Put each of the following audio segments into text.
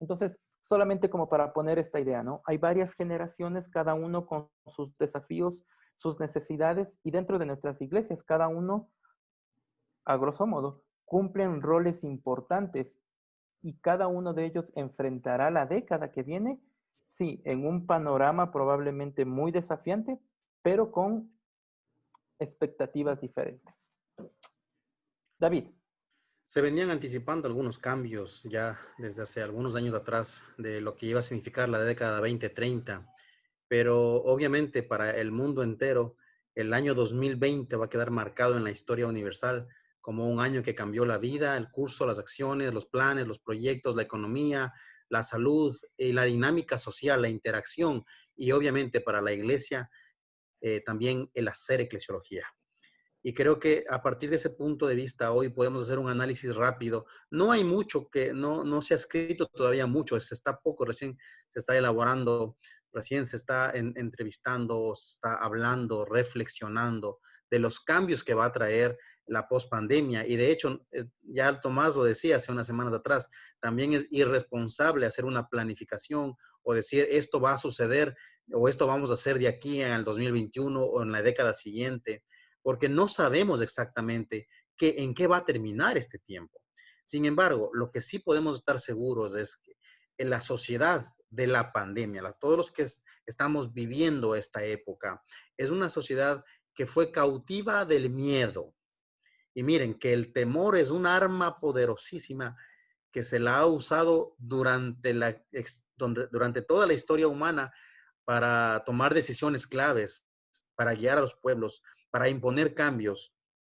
Entonces, solamente como para poner esta idea, ¿no? Hay varias generaciones, cada uno con sus desafíos, sus necesidades, y dentro de nuestras iglesias, cada uno, a grosso modo, cumplen roles importantes y cada uno de ellos enfrentará la década que viene, sí, en un panorama probablemente muy desafiante, pero con expectativas diferentes. David. Se venían anticipando algunos cambios ya desde hace algunos años atrás de lo que iba a significar la década 2030, pero obviamente para el mundo entero, el año 2020 va a quedar marcado en la historia universal como un año que cambió la vida, el curso, las acciones, los planes, los proyectos, la economía, la salud y la dinámica social, la interacción y obviamente para la iglesia también el hacer eclesiología. Y creo que a partir de ese punto de vista hoy podemos hacer un análisis rápido. No hay mucho que, no se ha escrito todavía mucho, se está poco, recién se está elaborando, recién se está entrevistando, se está hablando, reflexionando de los cambios que va a traer la pospandemia. Y de hecho, ya Tomás lo decía hace unas semanas atrás, también es irresponsable hacer una planificación o decir esto va a suceder o esto vamos a hacer de aquí en el 2021 o en la década siguiente porque no sabemos exactamente en qué va a terminar este tiempo. Sin embargo, lo que sí podemos estar seguros es que en la sociedad de la pandemia, todos los que estamos viviendo esta época, es una sociedad que fue cautiva del miedo. Y miren que el temor es un arma poderosísima que se la ha usado durante toda la historia humana para tomar decisiones claves, para guiar a los pueblos, para imponer cambios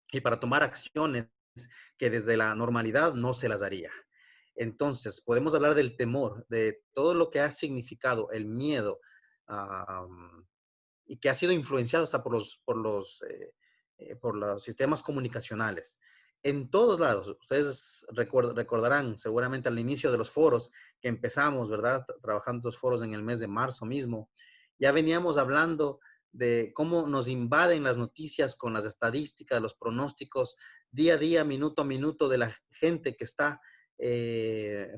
y para tomar acciones que desde la normalidad no se las daría. Entonces, podemos hablar del temor, de todo lo que ha significado el miedo y que ha sido influenciado hasta por los sistemas comunicacionales. En todos lados, ustedes recordarán seguramente al inicio de los foros que empezamos, ¿verdad? Trabajando los foros en el mes de marzo mismo, ya veníamos hablando de cómo nos invaden las noticias con las estadísticas, los pronósticos, día a día, minuto a minuto de la gente que está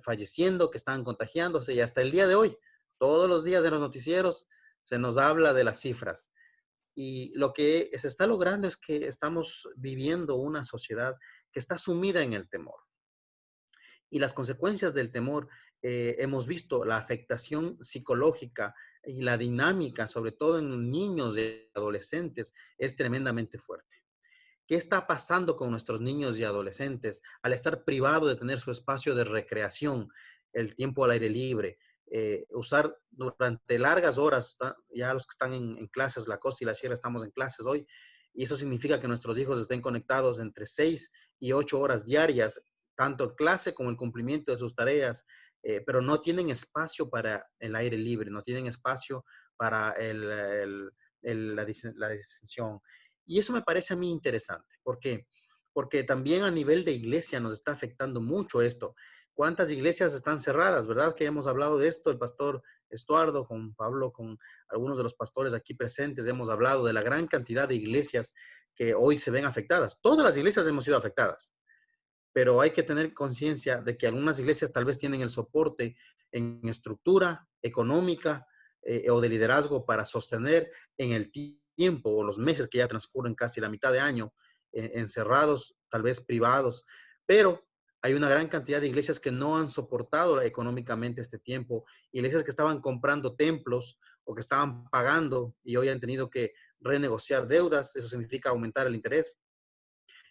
falleciendo, que están contagiándose y hasta el día de hoy, todos los días de los noticieros se nos habla de las cifras. Y lo que se está logrando es que estamos viviendo una sociedad que está sumida en el temor. Y las consecuencias del temor, hemos visto la afectación psicológica y la dinámica, sobre todo en niños y adolescentes, es tremendamente fuerte. ¿Qué está pasando con nuestros niños y adolescentes al estar privados de tener su espacio de recreación, el tiempo al aire libre, usar durante largas horas, ya los que están en clases, la costa y la sierra estamos en clases hoy, y eso significa que nuestros hijos estén conectados entre 6 y 8 horas diarias, tanto en clase como el cumplimiento de sus tareas, pero no tienen espacio para el aire libre, no tienen espacio para la distensión. Y eso me parece a mí interesante. ¿Por qué? Porque también a nivel de iglesia nos está afectando mucho esto. ¿Cuántas iglesias están cerradas? ¿Verdad que hemos hablado de esto? El pastor Estuardo, con Pablo, con algunos de los pastores aquí presentes, hemos hablado de la gran cantidad de iglesias que hoy se ven afectadas. Todas las iglesias hemos sido afectadas, pero hay que tener conciencia de que algunas iglesias tal vez tienen el soporte en estructura económica o de liderazgo para sostener en el tiempo o los meses que ya transcurren casi la mitad de año encerrados, tal vez privados, pero hay una gran cantidad de iglesias que no han soportado económicamente este tiempo, iglesias que estaban comprando templos o que estaban pagando y hoy han tenido que renegociar deudas, eso significa aumentar el interés.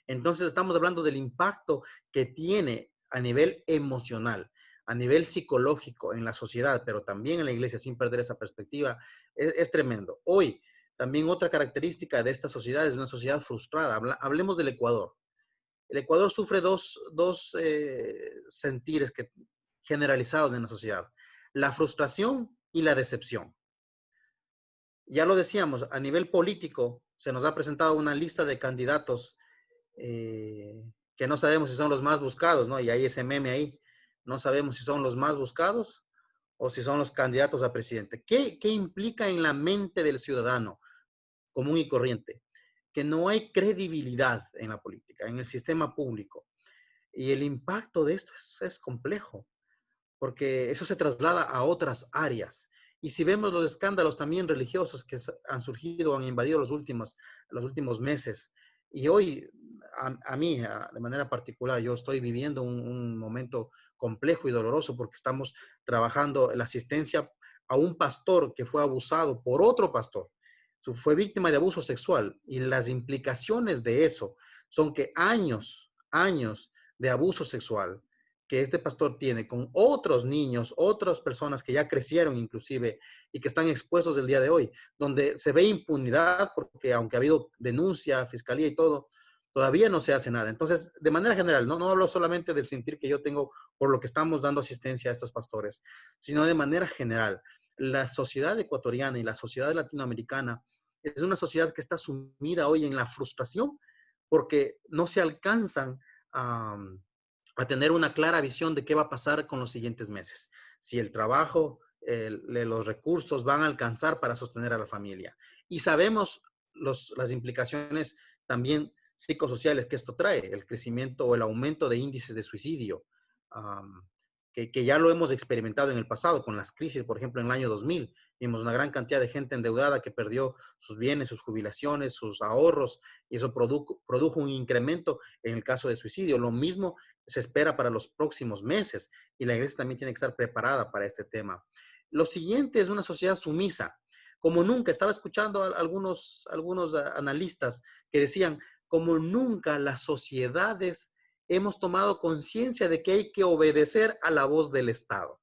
Entonces estamos hablando del impacto que tiene a nivel emocional, a nivel psicológico en la sociedad, pero también en la iglesia, sin perder esa perspectiva, es tremendo. Hoy, también otra característica de esta sociedad es una sociedad frustrada. Hablemos del Ecuador. El Ecuador sufre dos sentires generalizados en la sociedad, la frustración y la decepción. Ya lo decíamos, a nivel político se nos ha presentado una lista de candidatos que no sabemos si son los más buscados, ¿no? Y hay ese meme ahí, no sabemos si son los más buscados o si son los candidatos a presidente. ¿Qué implica en la mente del ciudadano común y corriente? Que no hay credibilidad en la política, en el sistema público. Y el impacto de esto es complejo, porque eso se traslada a otras áreas. Y si vemos los escándalos también religiosos que han surgido, han invadido los últimos meses, y hoy a mí, de manera particular, yo estoy viviendo un momento complejo y doloroso porque estamos trabajando en la asistencia a un pastor que fue abusado por otro pastor. Fue víctima de abuso sexual y las implicaciones de eso son que años de abuso sexual que este pastor tiene con otros niños, otras personas que ya crecieron inclusive y que están expuestos el día de hoy, donde se ve impunidad porque aunque ha habido denuncia, fiscalía y todo, todavía no se hace nada. Entonces, de manera general, no hablo solamente del sentir que yo tengo por lo que estamos dando asistencia a estos pastores, sino de manera general. La sociedad ecuatoriana y la sociedad latinoamericana es una sociedad que está sumida hoy en la frustración porque no se alcanzan a tener una clara visión de qué va a pasar con los siguientes meses. Si el trabajo, los recursos van a alcanzar para sostener a la familia. Y sabemos las implicaciones también psicosociales que esto trae, el crecimiento o el aumento de índices de suicidio, que ya lo hemos experimentado en el pasado con las crisis, por ejemplo, en el año 2000, vimos una gran cantidad de gente endeudada que perdió sus bienes, sus jubilaciones, sus ahorros, y eso produjo un incremento en el caso de suicidio. Lo mismo se espera para los próximos meses y la iglesia también tiene que estar preparada para este tema. Lo siguiente es una sociedad sumisa. Como nunca, estaba escuchando a algunos analistas que decían, como nunca las sociedades hemos tomado conciencia de que hay que obedecer a la voz del Estado.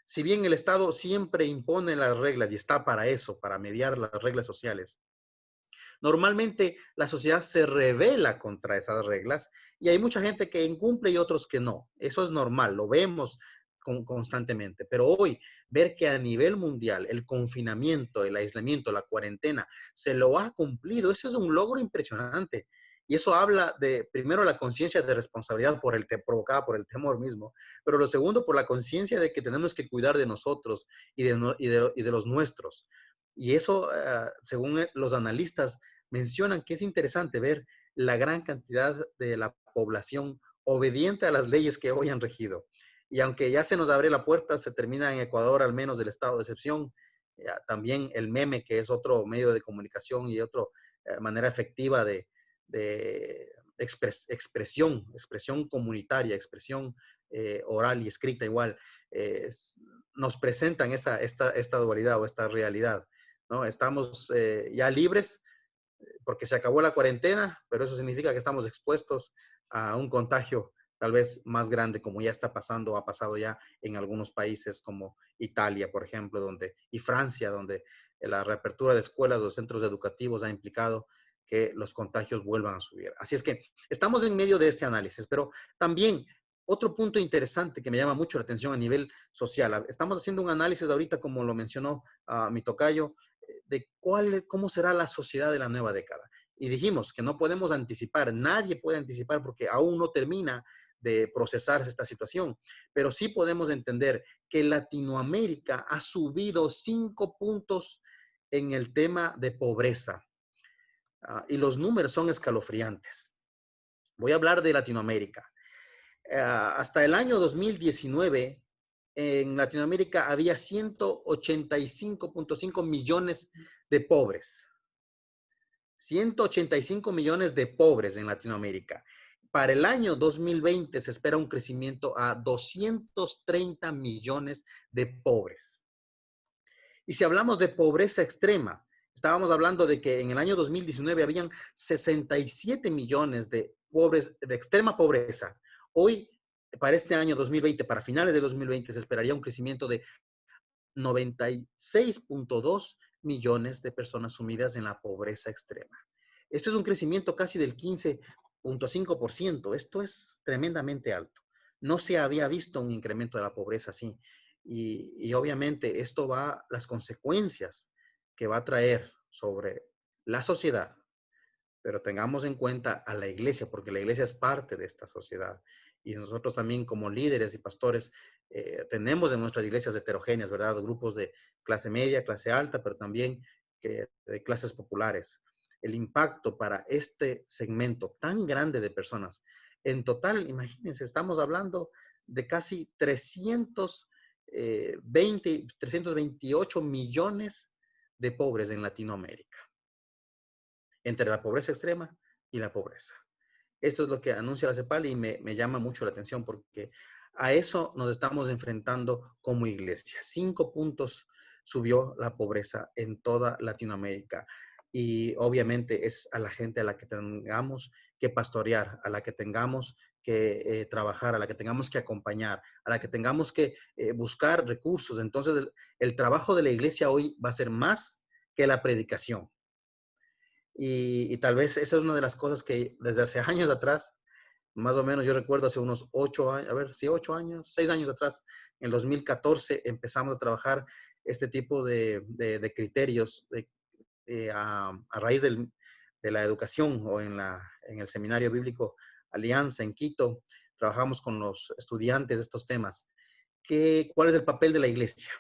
Si bien el Estado siempre impone las reglas y está para eso, para mediar las reglas sociales, normalmente la sociedad se rebela contra esas reglas y hay mucha gente que incumple y otros que no. Eso es normal, lo vemos constantemente. Pero hoy, ver que a nivel mundial el confinamiento, el aislamiento, la cuarentena, se lo ha cumplido, ese es un logro impresionante. Y eso habla de, primero, la conciencia de responsabilidad provocada por el temor mismo, pero lo segundo, por la conciencia de que tenemos que cuidar de nosotros y de los nuestros. Y eso, según los analistas, mencionan que es interesante ver la gran cantidad de la población obediente a las leyes que hoy han regido. Y aunque ya se nos abre la puerta, se termina en Ecuador al menos del estado de excepción, también el meme, que es otro medio de comunicación y otra manera efectiva de expresión comunitaria, expresión oral y escrita igual, nos presentan esta dualidad o esta realidad, ¿no? Estamos ya libres porque se acabó la cuarentena, pero eso significa que estamos expuestos a un contagio tal vez más grande, como ya está pasando, ha pasado ya en algunos países como Italia, por ejemplo, y Francia, donde la reapertura de escuelas o centros educativos ha implicado que los contagios vuelvan a subir. Así es que estamos en medio de este análisis, pero también otro punto interesante que me llama mucho la atención a nivel social. Estamos haciendo un análisis ahorita, como lo mencionó mi tocayo, de cómo será la sociedad de la nueva década. Y dijimos que no podemos anticipar, nadie puede anticipar porque aún no termina de procesarse esta situación, pero sí podemos entender que Latinoamérica ha subido 5 puntos en el tema de pobreza, y los números son escalofriantes. Voy a hablar de Latinoamérica. Hasta el año 2019, en Latinoamérica había 185.5 millones de pobres. 185 millones de pobres en Latinoamérica. Para el año 2020 se espera un crecimiento a 230 millones de pobres. Y si hablamos de pobreza extrema, estábamos hablando de que en el año 2019 habían 67 millones de pobres de extrema pobreza. Hoy, para este año 2020, para finales de 2020, se esperaría un crecimiento de 96.2 millones de personas sumidas en la pobreza extrema. Esto es un crecimiento casi del 15.5%. Esto es tremendamente alto. No se había visto un incremento de la pobreza así. Y obviamente esto las consecuencias que va a traer sobre la sociedad, pero tengamos en cuenta a la iglesia, porque la iglesia es parte de esta sociedad. Y nosotros también como líderes y pastores tenemos en nuestras iglesias heterogéneas, ¿verdad? Grupos de clase media, clase alta, pero también de clases populares. El impacto para este segmento tan grande de personas En total, imagínense, estamos hablando de casi 328 millones de pobres en Latinoamérica, entre la pobreza extrema y la pobreza. Esto es lo que anuncia la CEPAL y me llama mucho la atención porque a eso nos estamos enfrentando como iglesia. 5 puntos subió la pobreza en toda Latinoamérica y obviamente es a la gente a la que tengamos que pastorear, a la que tengamos que trabajar, a la que tengamos que acompañar, a la que tengamos que buscar recursos. Entonces el trabajo de la iglesia hoy va a ser más que la predicación. Y tal vez esa es una de las cosas que desde hace años atrás, más o menos yo recuerdo hace unos 8 años, a ver, sí, 8 años, 6 años atrás, en el 2014 empezamos a trabajar este tipo de criterios a raíz de la educación o en el seminario bíblico Alianza en Quito. Trabajamos con los estudiantes de estos temas. ¿Cuál es el papel de la iglesia?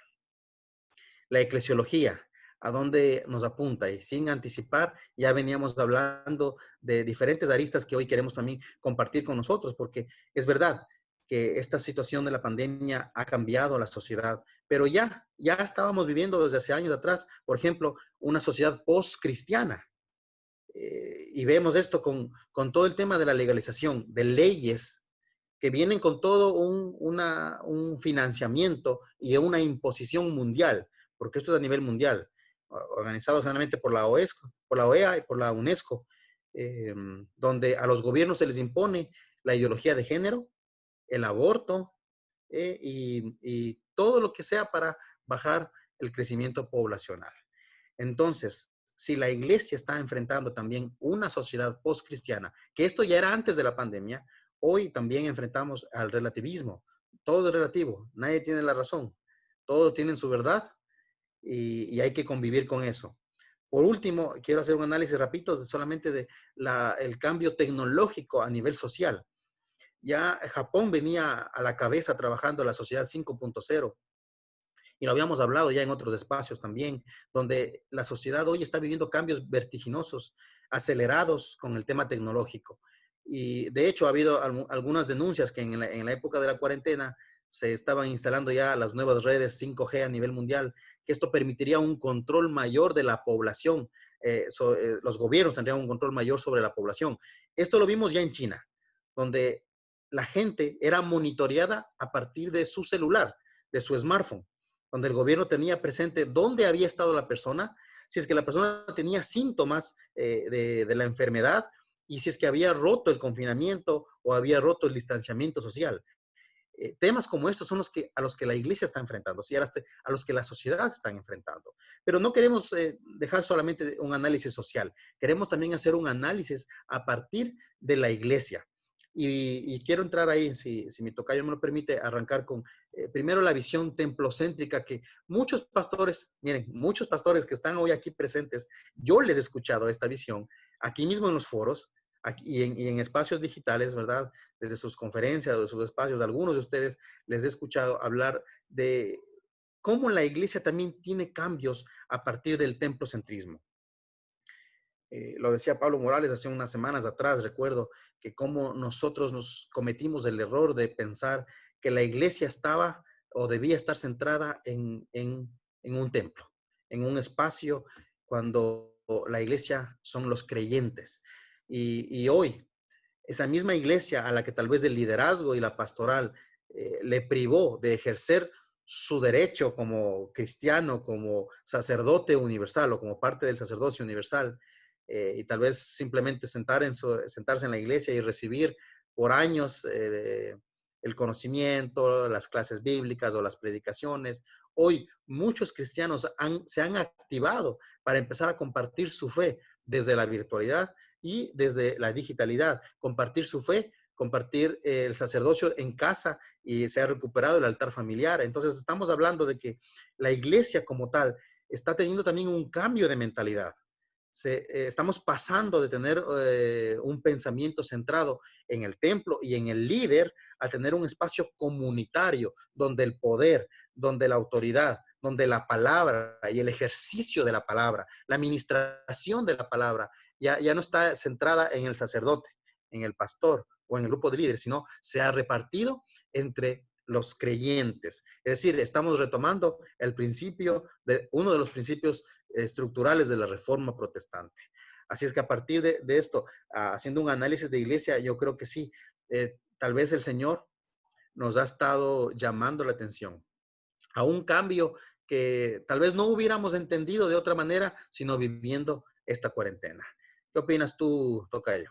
La eclesiología, a dónde nos apunta, y sin anticipar, ya veníamos hablando de diferentes aristas que hoy queremos también compartir con nosotros, porque es verdad que esta situación de la pandemia ha cambiado a la sociedad, pero ya estábamos viviendo desde hace años atrás, por ejemplo, una sociedad post-cristiana. Y vemos esto con todo el tema de la legalización, de leyes que vienen con todo un financiamiento y una imposición mundial, porque esto es a nivel mundial, organizado generalmente por la por la OEA y por la UNESCO, donde a los gobiernos se les impone la ideología de género, el aborto y todo lo que sea para bajar el crecimiento poblacional. Entonces, si la iglesia está enfrentando también una sociedad post-cristiana, que esto ya era antes de la pandemia, hoy también enfrentamos al relativismo. Todo es relativo, nadie tiene la razón, todos tienen su verdad y hay que convivir con eso. Por último, quiero hacer un análisis rapidito solamente de el cambio tecnológico a nivel social. Ya Japón venía a la cabeza trabajando la sociedad 5.0 y lo habíamos hablado ya en otros espacios también, donde la sociedad hoy está viviendo cambios vertiginosos, acelerados con el tema tecnológico. Y de hecho ha habido algunas denuncias que en la época de la cuarentena se estaban instalando ya las nuevas redes 5G a nivel mundial, que esto permitiría un control mayor de la población. Los gobiernos tendrían un control mayor sobre la población. Esto lo vimos ya en China, donde la gente era monitoreada a partir de su celular, de su smartphone, donde el gobierno tenía presente dónde había estado la persona, si es que la persona tenía síntomas de la enfermedad y si es que había roto el confinamiento o había roto el distanciamiento social. Temas como estos son a los que la iglesia está enfrentando, ¿sí? A los que la sociedad está enfrentando. Pero no queremos dejar solamente un análisis social, queremos también hacer un análisis a partir de la iglesia. Y quiero entrar ahí, si mi tocayo me lo permite, arrancar con primero la visión templocéntrica que muchos pastores, miren, muchos pastores que están hoy aquí presentes, yo les he escuchado esta visión aquí mismo en los foros aquí, y en espacios digitales, ¿verdad? Desde sus conferencias o de sus espacios, algunos de ustedes les he escuchado hablar de cómo la iglesia también tiene cambios a partir del templocentrismo. Lo decía Pablo Morales hace unas semanas atrás, recuerdo que cómo nosotros nos cometimos el error de pensar que la iglesia estaba o debía estar centrada en un templo, en un espacio, cuando la iglesia son los creyentes. Y hoy, esa misma iglesia a la que tal vez el liderazgo y la pastoral le privó de ejercer su derecho como cristiano, como sacerdote universal o como parte del sacerdocio universal, y tal vez simplemente sentarse en la iglesia y recibir por años el conocimiento, las clases bíblicas o las predicaciones. Hoy muchos cristianos se han activado para empezar a compartir su fe desde la virtualidad y desde la digitalidad, compartir su fe, compartir el sacerdocio en casa y se ha recuperado el altar familiar. Entonces estamos hablando de que la iglesia como tal está teniendo también un cambio de mentalidad. Estamos pasando de tener un pensamiento centrado en el templo y en el líder a tener un espacio comunitario donde el poder, donde la autoridad, donde la palabra y el ejercicio de la palabra, la administración de la palabra, ya no está centrada en el sacerdote, en el pastor o en el grupo de líderes, sino se ha repartido entre los creyentes. Es decir, estamos retomando el principio uno de los principios estructurales de la Reforma Protestante. Así es que a partir de esto, haciendo un análisis de iglesia, yo creo que sí, tal vez el Señor nos ha estado llamando la atención a un cambio que tal vez no hubiéramos entendido de otra manera, sino viviendo esta cuarentena. ¿Qué opinas tú, Tocayo?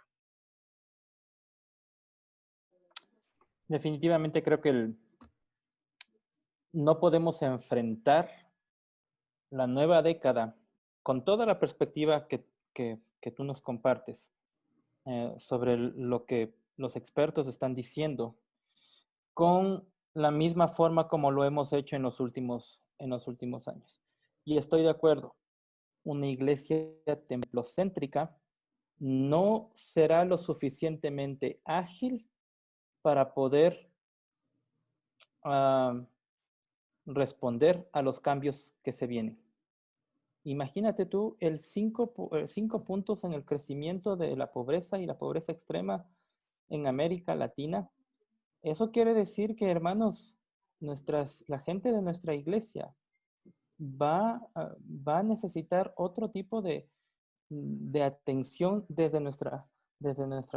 Definitivamente creo que no podemos enfrentar la nueva década con toda la perspectiva que tú nos compartes sobre lo que los expertos están diciendo, con la misma forma como lo hemos hecho en los últimos años. Y estoy de acuerdo, una iglesia templocéntrica no será lo suficientemente ágil para poder responder a los cambios que se vienen. Imagínate tú el 5 puntos en el crecimiento de la pobreza y la pobreza extrema en América Latina. Eso quiere decir que, hermanos, la gente de nuestra iglesia va a necesitar otro tipo de atención desde nuestra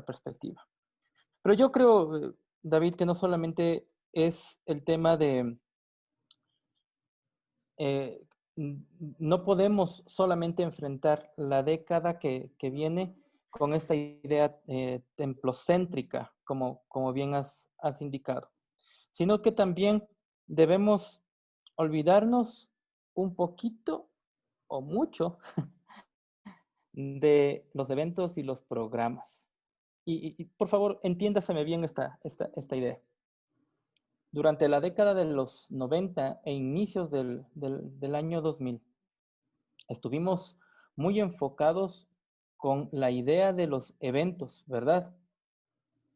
perspectiva. Pero yo creo, David, que no solamente es el tema de no podemos solamente enfrentar la década que viene con esta idea templocéntrica, como bien has indicado, sino que también debemos olvidarnos un poquito o mucho de los eventos y los programas. Y por favor, entiéndaseme bien esta idea. Durante la década de los 90 e inicios del año 2000, estuvimos muy enfocados con la idea de los eventos, ¿verdad?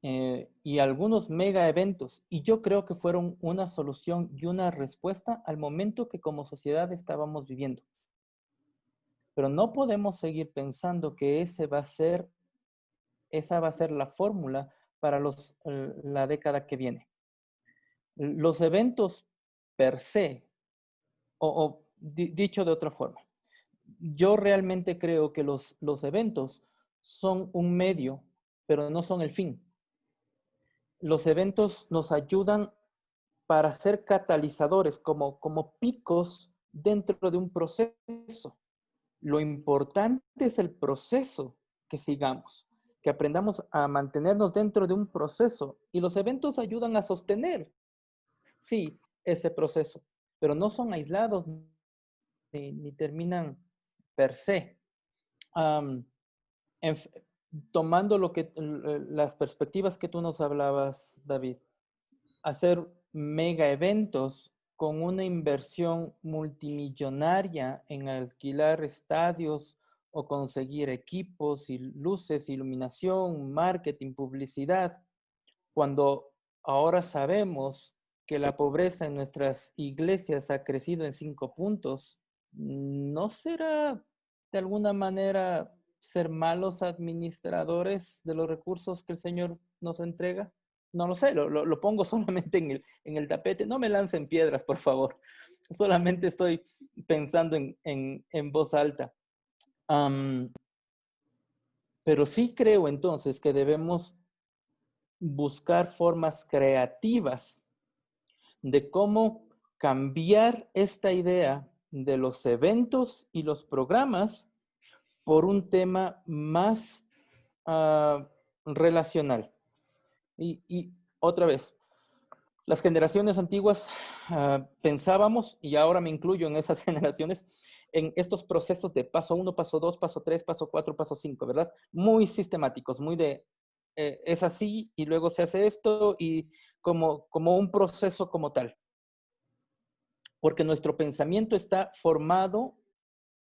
Y algunos mega eventos. Y yo creo que fueron una solución y una respuesta al momento que como sociedad estábamos viviendo. Pero no podemos seguir pensando que esa va a ser la fórmula para la década que viene. Los eventos per se, dicho de otra forma, yo realmente creo que los eventos son un medio, pero no son el fin. Los eventos nos ayudan para ser catalizadores, como picos dentro de un proceso. Lo importante es el proceso que sigamos, que aprendamos a mantenernos dentro de un proceso. Y los eventos ayudan a sostener, sí, ese proceso, pero no son aislados ni terminan per se. Tomando las perspectivas que tú nos hablabas, David, hacer mega eventos con una inversión multimillonaria en alquilar estadios o conseguir equipos y luces, iluminación, marketing, publicidad, cuando ahora sabemos que la pobreza en nuestras iglesias ha crecido en 5 puntos, ¿no será de alguna manera ser malos administradores de los recursos que el Señor nos entrega? No lo sé, lo pongo solamente en el tapete. No me lancen piedras, por favor. Solamente estoy pensando en voz alta. Pero sí creo entonces que debemos buscar formas creativas de cómo cambiar esta idea de los eventos y los programas por un tema más relacional. Y otra vez, las generaciones antiguas pensábamos, y ahora me incluyo en esas generaciones, en estos procesos de paso 1, paso 2, paso 3, paso 4, paso 5, ¿verdad? Muy sistemáticos, muy de, es así y luego se hace esto y como un proceso como tal. Porque nuestro pensamiento está formado,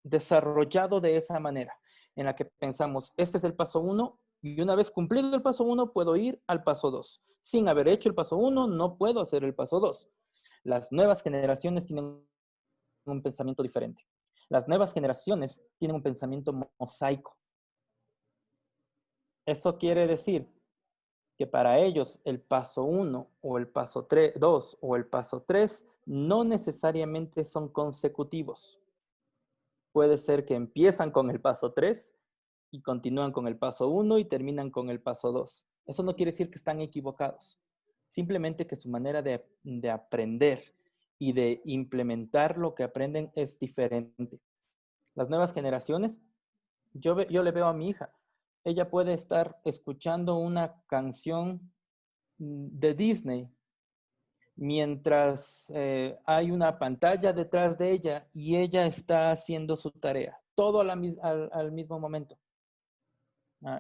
desarrollado de esa manera, en la que pensamos, este es el paso 1, y una vez cumplido el paso 1, puedo ir al paso 2. Sin haber hecho el paso 1, no puedo hacer el paso 2. Las nuevas generaciones tienen un pensamiento diferente. Las nuevas generaciones tienen un pensamiento mosaico. Eso quiere decir que para ellos el paso 1 o el paso 3, 2 o el paso 3 no necesariamente son consecutivos. Puede ser que empiezan con el paso 3 y continúan con el paso 1 y terminan con el paso 2. Eso no quiere decir que están equivocados. Simplemente que su manera de aprender y de implementar lo que aprenden es diferente. Las nuevas generaciones, yo le veo a mi hija, ella puede estar escuchando una canción de Disney mientras hay una pantalla detrás de ella y ella está haciendo su tarea, todo al mismo momento.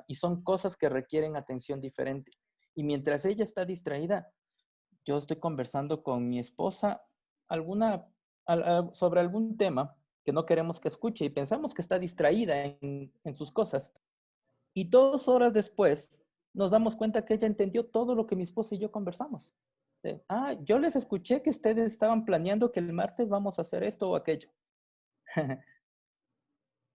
Y son cosas que requieren atención diferente. Y mientras ella está distraída, yo estoy conversando con mi esposa sobre algún tema que no queremos que escuche y pensamos que está distraída en sus cosas. Y 2 horas después nos damos cuenta que ella entendió todo lo que mi esposa y yo conversamos. Yo les escuché que ustedes estaban planeando que el martes vamos a hacer esto o aquello.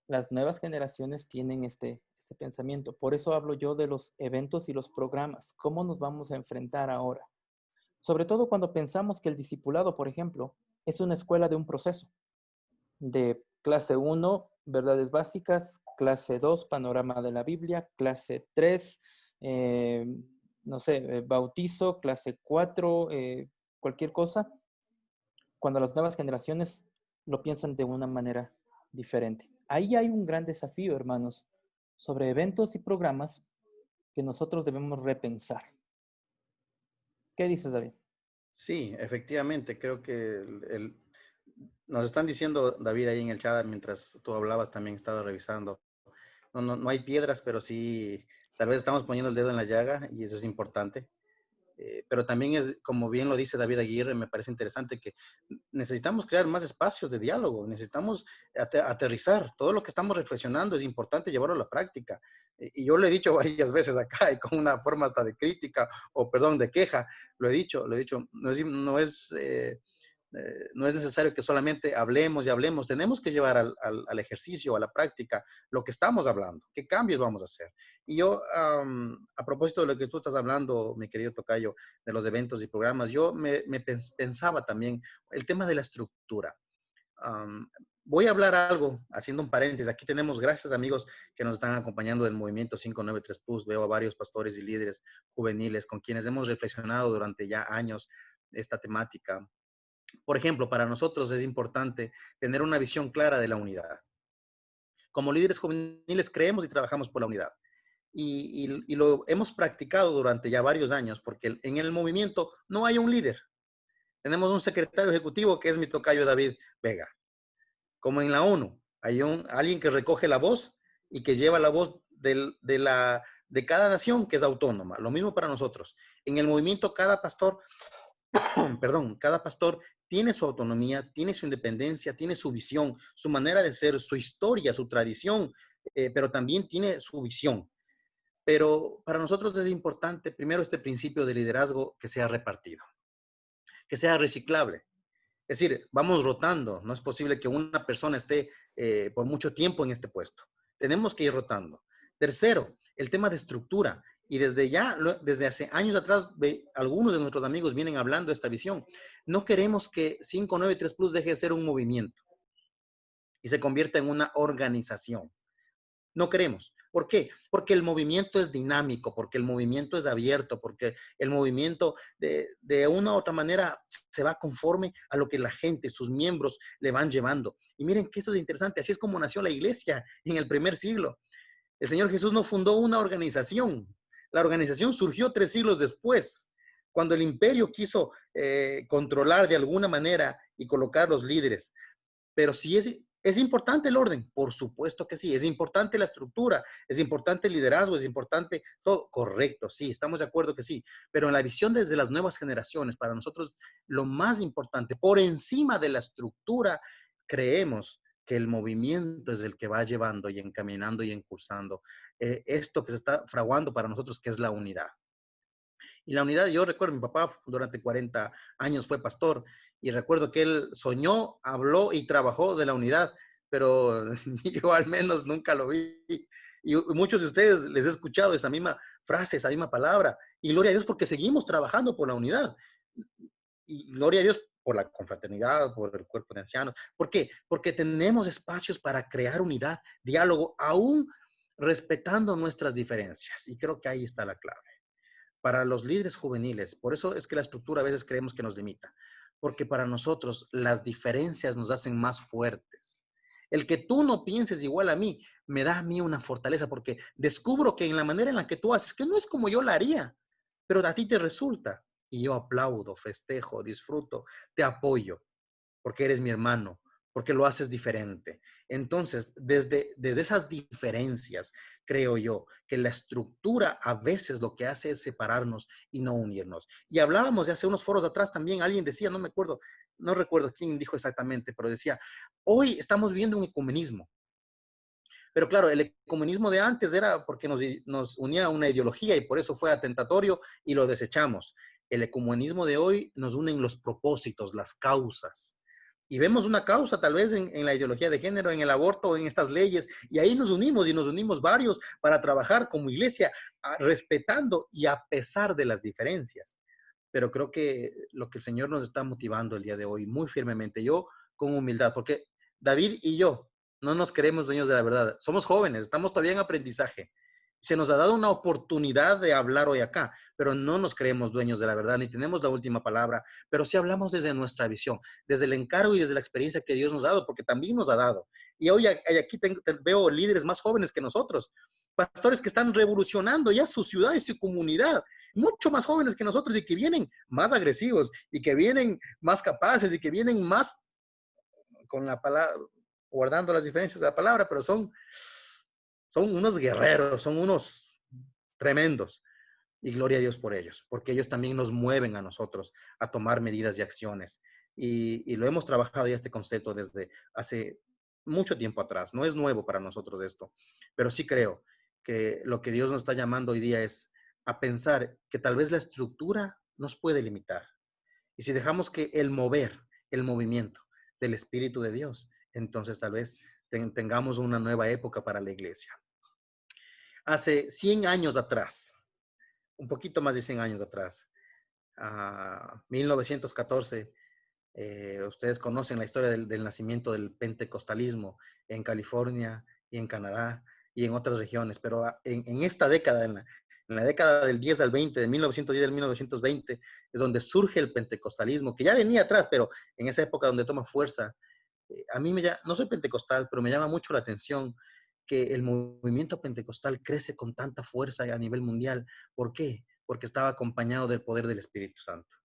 Las nuevas generaciones tienen este pensamiento. Por eso hablo yo de los eventos y los programas. ¿Cómo nos vamos a enfrentar ahora? Sobre todo cuando pensamos que el discipulado, por ejemplo, es una escuela de un proceso. De clase 1, verdades básicas, clase 2, panorama de la Biblia, clase 3, no sé, bautizo, clase 4, cualquier cosa, cuando las nuevas generaciones lo piensan de una manera diferente. Ahí hay un gran desafío, hermanos, sobre eventos y programas que nosotros debemos repensar. ¿Qué dices, David? Sí, efectivamente, creo que nos están diciendo, David, ahí en el chat, mientras tú hablabas, también estaba revisando. No hay piedras, pero sí, tal vez estamos poniendo el dedo en la llaga y eso es importante. Pero también es, como bien lo dice David Aguirre, me parece interesante que necesitamos crear más espacios de diálogo, necesitamos aterrizar. Todo lo que estamos reflexionando es importante llevarlo a la práctica. Y yo lo he dicho varias veces acá, y con una forma hasta de crítica, o perdón, de queja, lo he dicho, no es necesario que solamente hablemos y hablemos, tenemos que llevar al ejercicio, a la práctica, lo que estamos hablando, qué cambios vamos a hacer. Y yo, a propósito de lo que tú estás hablando, mi querido Tocayo, de los eventos y programas, yo pensaba también el tema de la estructura. Voy a hablar algo, haciendo un paréntesis. Aquí tenemos, gracias amigos que nos están acompañando del movimiento 593 Plus. Veo a varios pastores y líderes juveniles con quienes hemos reflexionado durante ya años esta temática. Por ejemplo, para nosotros es importante tener una visión clara de la unidad. Como líderes juveniles creemos y trabajamos por la unidad. Y lo hemos practicado durante ya varios años, porque en el movimiento no hay un líder. Tenemos un secretario ejecutivo que es mi tocayo David Vega. Como en la ONU, hay alguien que recoge la voz y que lleva la voz de cada nación que es autónoma. Lo mismo para nosotros. En el movimiento cada pastor tiene su autonomía, tiene su independencia, tiene su visión, su manera de ser, su historia, su tradición, pero también tiene su visión. Pero para nosotros es importante, primero, este principio de liderazgo que sea repartido, que sea reciclable. Es decir, vamos rotando. No es posible que una persona esté por mucho tiempo en este puesto. Tenemos que ir rotando. Tercero, el tema de estructura. Y desde hace años atrás, algunos de nuestros amigos vienen hablando de esta visión. No queremos que 593 Plus deje de ser un movimiento y se convierta en una organización. No queremos. ¿Por qué? Porque el movimiento es dinámico, porque el movimiento es abierto, porque el movimiento de una u otra manera se va conforme a lo que la gente, sus miembros le van llevando. Y miren que esto es interesante, así es como nació la iglesia en el primer siglo. El Señor Jesús no fundó una organización. La organización surgió 3 siglos después, cuando el imperio quiso controlar de alguna manera y colocar los líderes. Pero sí es importante el orden, por supuesto que sí, es importante la estructura, es importante el liderazgo, es importante todo, correcto, sí, estamos de acuerdo que sí, pero en la visión desde las nuevas generaciones, para nosotros lo más importante, por encima de la estructura, creemos que el movimiento es el que va llevando y encaminando y impulsando esto que se está fraguando para nosotros, que es la unidad. Y la unidad, yo recuerdo, mi papá durante 40 años fue pastor y recuerdo que él soñó, habló y trabajó de la unidad, pero yo al menos nunca lo vi. Y muchos de ustedes les he escuchado esa misma frase, esa misma palabra. Y gloria a Dios porque seguimos trabajando por la unidad. Y gloria a Dios por la confraternidad, por el cuerpo de ancianos. ¿Por qué? Porque tenemos espacios para crear unidad, diálogo, aún respetando nuestras diferencias. Y creo que ahí está la clave. Para los líderes juveniles, por eso es que la estructura a veces creemos que nos limita, porque para nosotros las diferencias nos hacen más fuertes. El que tú no pienses igual a mí, me da a mí una fortaleza, porque descubro que en la manera en la que tú haces, que no es como yo la haría, pero a ti te resulta. Y yo aplaudo, festejo, disfruto, te apoyo porque eres mi hermano, porque lo haces diferente. Entonces, desde esas diferencias, creo yo, que la estructura a veces lo que hace es separarnos y no unirnos. Y hablábamos de hace unos foros atrás también, alguien decía, no me acuerdo, no recuerdo quién dijo exactamente, pero decía, hoy estamos viviendo un ecumenismo. Pero claro, el ecumenismo de antes era porque nos unía a una ideología y por eso fue atentatorio y lo desechamos. El ecumenismo de hoy nos unen los propósitos, las causas y vemos una causa tal vez en la ideología de género, en el aborto, en estas leyes, y ahí nos unimos y nos unimos varios para trabajar como iglesia, respetando y a pesar de las diferencias. Pero creo que lo que el Señor nos está motivando el día de hoy muy firmemente, yo con humildad, porque David y yo no nos creemos dueños de la verdad, somos jóvenes, estamos todavía en aprendizaje. Se nos ha dado una oportunidad de hablar hoy acá, pero no nos creemos dueños de la verdad, ni tenemos la última palabra, pero sí hablamos desde nuestra visión, desde el encargo y desde la experiencia que Dios nos ha dado, porque también nos ha dado. Y hoy aquí veo líderes más jóvenes que nosotros, pastores que están revolucionando ya su ciudad y su comunidad, mucho más jóvenes que nosotros y que vienen más agresivos y que vienen más capaces y que vienen más con la palabra, guardando las diferencias de la palabra, pero son unos guerreros, son unos tremendos. Y gloria a Dios por ellos, porque ellos también nos mueven a nosotros a tomar medidas y acciones. Y lo hemos trabajado ya este concepto desde hace mucho tiempo atrás. No es nuevo para nosotros esto, pero sí creo que lo que Dios nos está llamando hoy día es a pensar que tal vez la estructura nos puede limitar. Y si dejamos que el mover, el movimiento del Espíritu de Dios, entonces tal vez tengamos una nueva época para la iglesia. Hace 100 años atrás, un poquito más de 100 años atrás, a 1914, ustedes conocen la historia del nacimiento del pentecostalismo en California y en Canadá y en otras regiones, pero en esta década, en la década del 10 al 20, de 1910 al 1920, es donde surge el pentecostalismo, que ya venía atrás, pero en esa época donde toma fuerza. A mí no soy pentecostal, pero me llama mucho la atención que el movimiento pentecostal crece con tanta fuerza a nivel mundial. ¿Por qué? Porque estaba acompañado del poder del Espíritu Santo.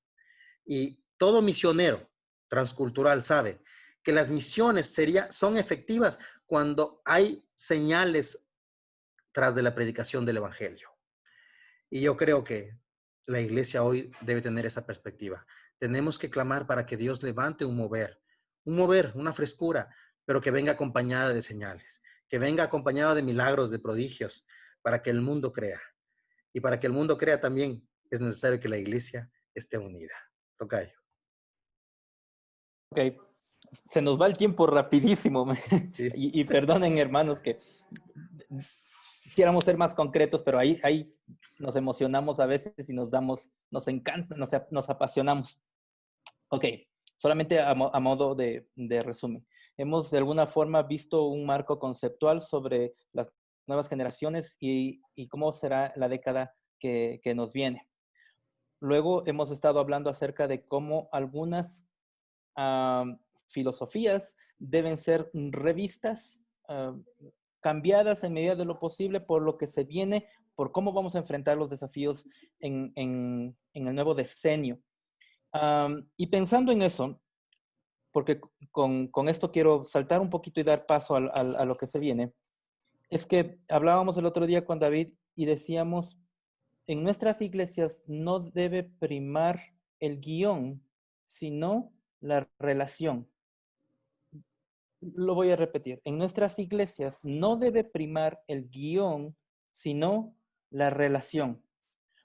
Y todo misionero transcultural sabe que las misiones son efectivas cuando hay señales tras de la predicación del Evangelio. Y yo creo que la iglesia hoy debe tener esa perspectiva. Tenemos que clamar para que Dios levante un mover, una frescura, pero que venga acompañada de señales, que venga acompañada de milagros, de prodigios, para que el mundo crea. Y para que el mundo crea también es necesario que la iglesia esté unida. Tocayo. Ok, se nos va el tiempo rapidísimo. Sí. Y perdonen, hermanos, que quisiéramos ser más concretos, pero ahí nos emocionamos a veces y nos encanta, nos apasionamos. Ok, solamente a modo de resumen. Hemos de alguna forma visto un marco conceptual sobre las nuevas generaciones y cómo será la década que nos viene. Luego hemos estado hablando acerca de cómo algunas filosofías deben ser revistas, cambiadas en medida de lo posible por lo que se viene, por cómo vamos a enfrentar los desafíos en el nuevo decenio. Y pensando en eso, porque con esto quiero saltar un poquito y dar paso a lo que se viene, es que hablábamos el otro día con David y decíamos, en nuestras iglesias no debe primar el guión, sino la relación. Lo voy a repetir. En nuestras iglesias no debe primar el guión, sino la relación.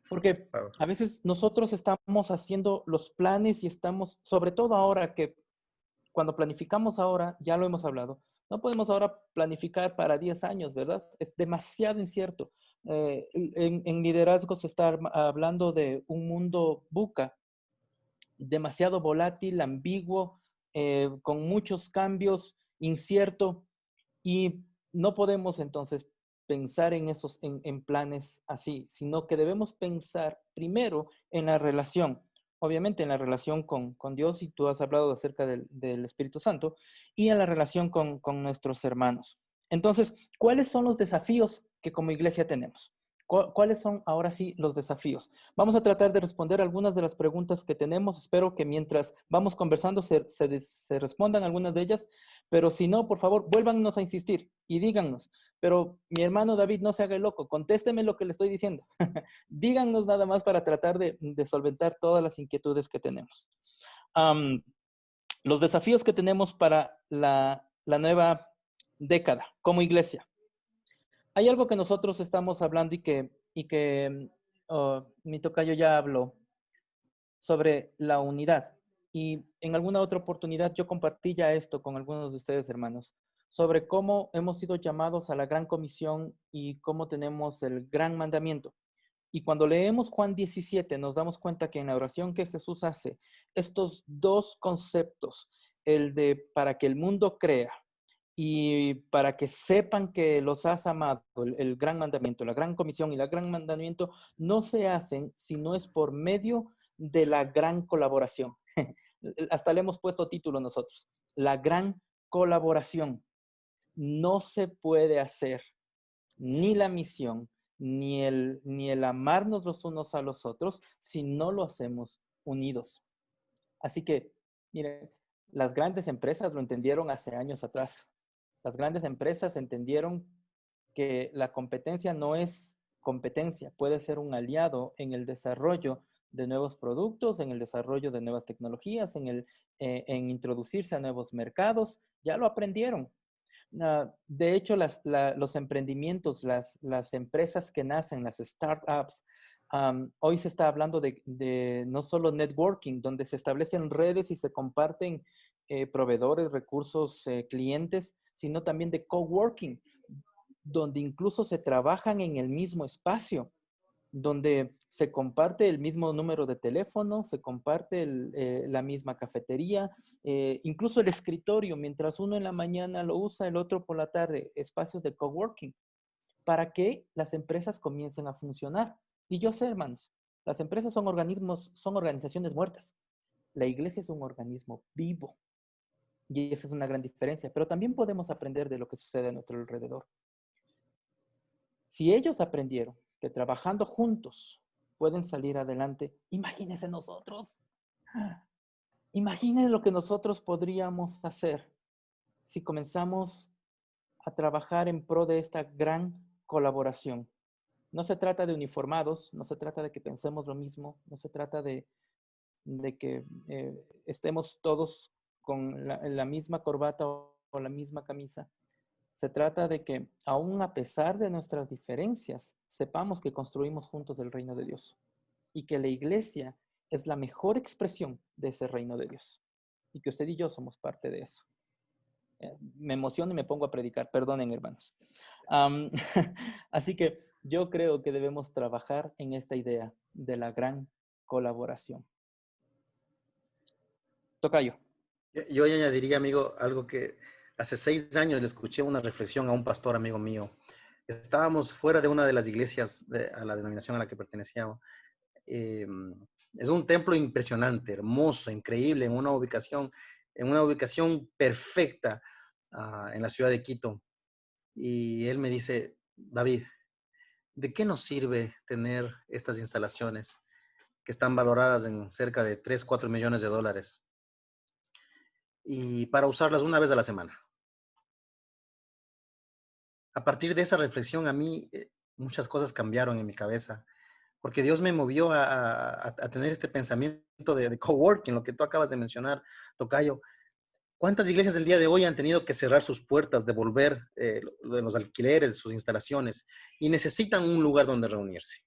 Porque a veces nosotros estamos haciendo los planes y estamos, sobre todo ahora que cuando planificamos ahora, ya lo hemos hablado, No podemos ahora planificar para 10 años, ¿verdad? Es demasiado incierto. En liderazgo se está hablando de un mundo VUCA, demasiado volátil, ambiguo, con muchos cambios, incierto, y no podemos entonces pensar en planes así, sino que debemos pensar primero en la relación, obviamente en la relación con Dios, y tú has hablado acerca del Espíritu Santo, y en la relación con nuestros hermanos. Entonces, ¿cuáles son los desafíos que como iglesia tenemos? ¿Cuáles son ahora sí los desafíos? Vamos a tratar de responder algunas de las preguntas que tenemos. Espero que mientras vamos conversando se respondan algunas de ellas, pero si no, por favor, vuélvanos a insistir y díganos. Pero mi hermano David, no se haga el loco, contésteme lo que le estoy diciendo. Díganos nada más para tratar de solventar todas las inquietudes que tenemos. Los desafíos que tenemos para la nueva década como iglesia. Hay algo que nosotros estamos hablando y que mi tocayo ya habló sobre la unidad. Y en alguna otra oportunidad yo compartí ya esto con algunos de ustedes, hermanos, sobre cómo hemos sido llamados a la gran comisión y cómo tenemos el gran mandamiento. Y cuando leemos Juan 17, nos damos cuenta que en la oración que Jesús hace, estos dos conceptos, el de para que el mundo crea y para que sepan que los has amado, el gran mandamiento, la gran comisión y el gran mandamiento no se hacen si no es por medio de la gran colaboración. Hasta le hemos puesto título nosotros, la gran colaboración. No se puede hacer ni la misión, ni el amarnos los unos a los otros si no lo hacemos unidos. Así que, miren, las grandes empresas lo entendieron hace años atrás. Las grandes empresas entendieron que la competencia no es competencia, puede ser un aliado en el desarrollo de nuevos productos, en el desarrollo de nuevas tecnologías, en introducirse a nuevos mercados. Ya lo aprendieron. De hecho, los emprendimientos, las empresas que nacen, las startups, hoy se está hablando de no solo networking, donde se establecen redes y se comparten proveedores, recursos, clientes, sino también de coworking, donde incluso se trabajan en el mismo espacio, donde se comparte el mismo número de teléfono, se comparte la misma cafetería, incluso el escritorio, mientras uno en la mañana lo usa, el otro por la tarde, espacios de coworking, para que las empresas comiencen a funcionar. Y yo sé, hermanos, las empresas son organismos, son organizaciones muertas. La iglesia es un organismo vivo. Y esa es una gran diferencia. Pero también podemos aprender de lo que sucede a nuestro alrededor. Si ellos aprendieron que trabajando juntos pueden salir adelante, imagínense nosotros. Imaginen lo que nosotros podríamos hacer si comenzamos a trabajar en pro de esta gran colaboración. No se trata de uniformados, no se trata de que pensemos lo mismo, no se trata de que estemos todos con la misma corbata o la misma camisa. Se trata de que, aún a pesar de nuestras diferencias, sepamos que construimos juntos el reino de Dios y que la iglesia es la mejor expresión de ese reino de Dios y que usted y yo somos parte de eso. Me emociono y me pongo a predicar, perdonen, hermanos. Así que yo creo que debemos trabajar en esta idea de la gran colaboración. Tocayo. Yo añadiría, amigo, algo que hace 6 años le escuché una reflexión a un pastor amigo mío. Estábamos fuera de una de las iglesias a la denominación a la que pertenecíamos. Es un templo impresionante, hermoso, increíble, en una ubicación perfecta en la ciudad de Quito. Y él me dice, David, ¿de qué nos sirve tener estas instalaciones que están valoradas en cerca de 3, 4 millones de dólares? Y para usarlas una vez a la semana. A partir de esa reflexión, a mí muchas cosas cambiaron en mi cabeza, porque Dios me movió a tener este pensamiento de coworking, lo que tú acabas de mencionar, Tocayo. ¿Cuántas iglesias el día de hoy han tenido que cerrar sus puertas, devolver los alquileres de sus instalaciones y necesitan un lugar donde reunirse?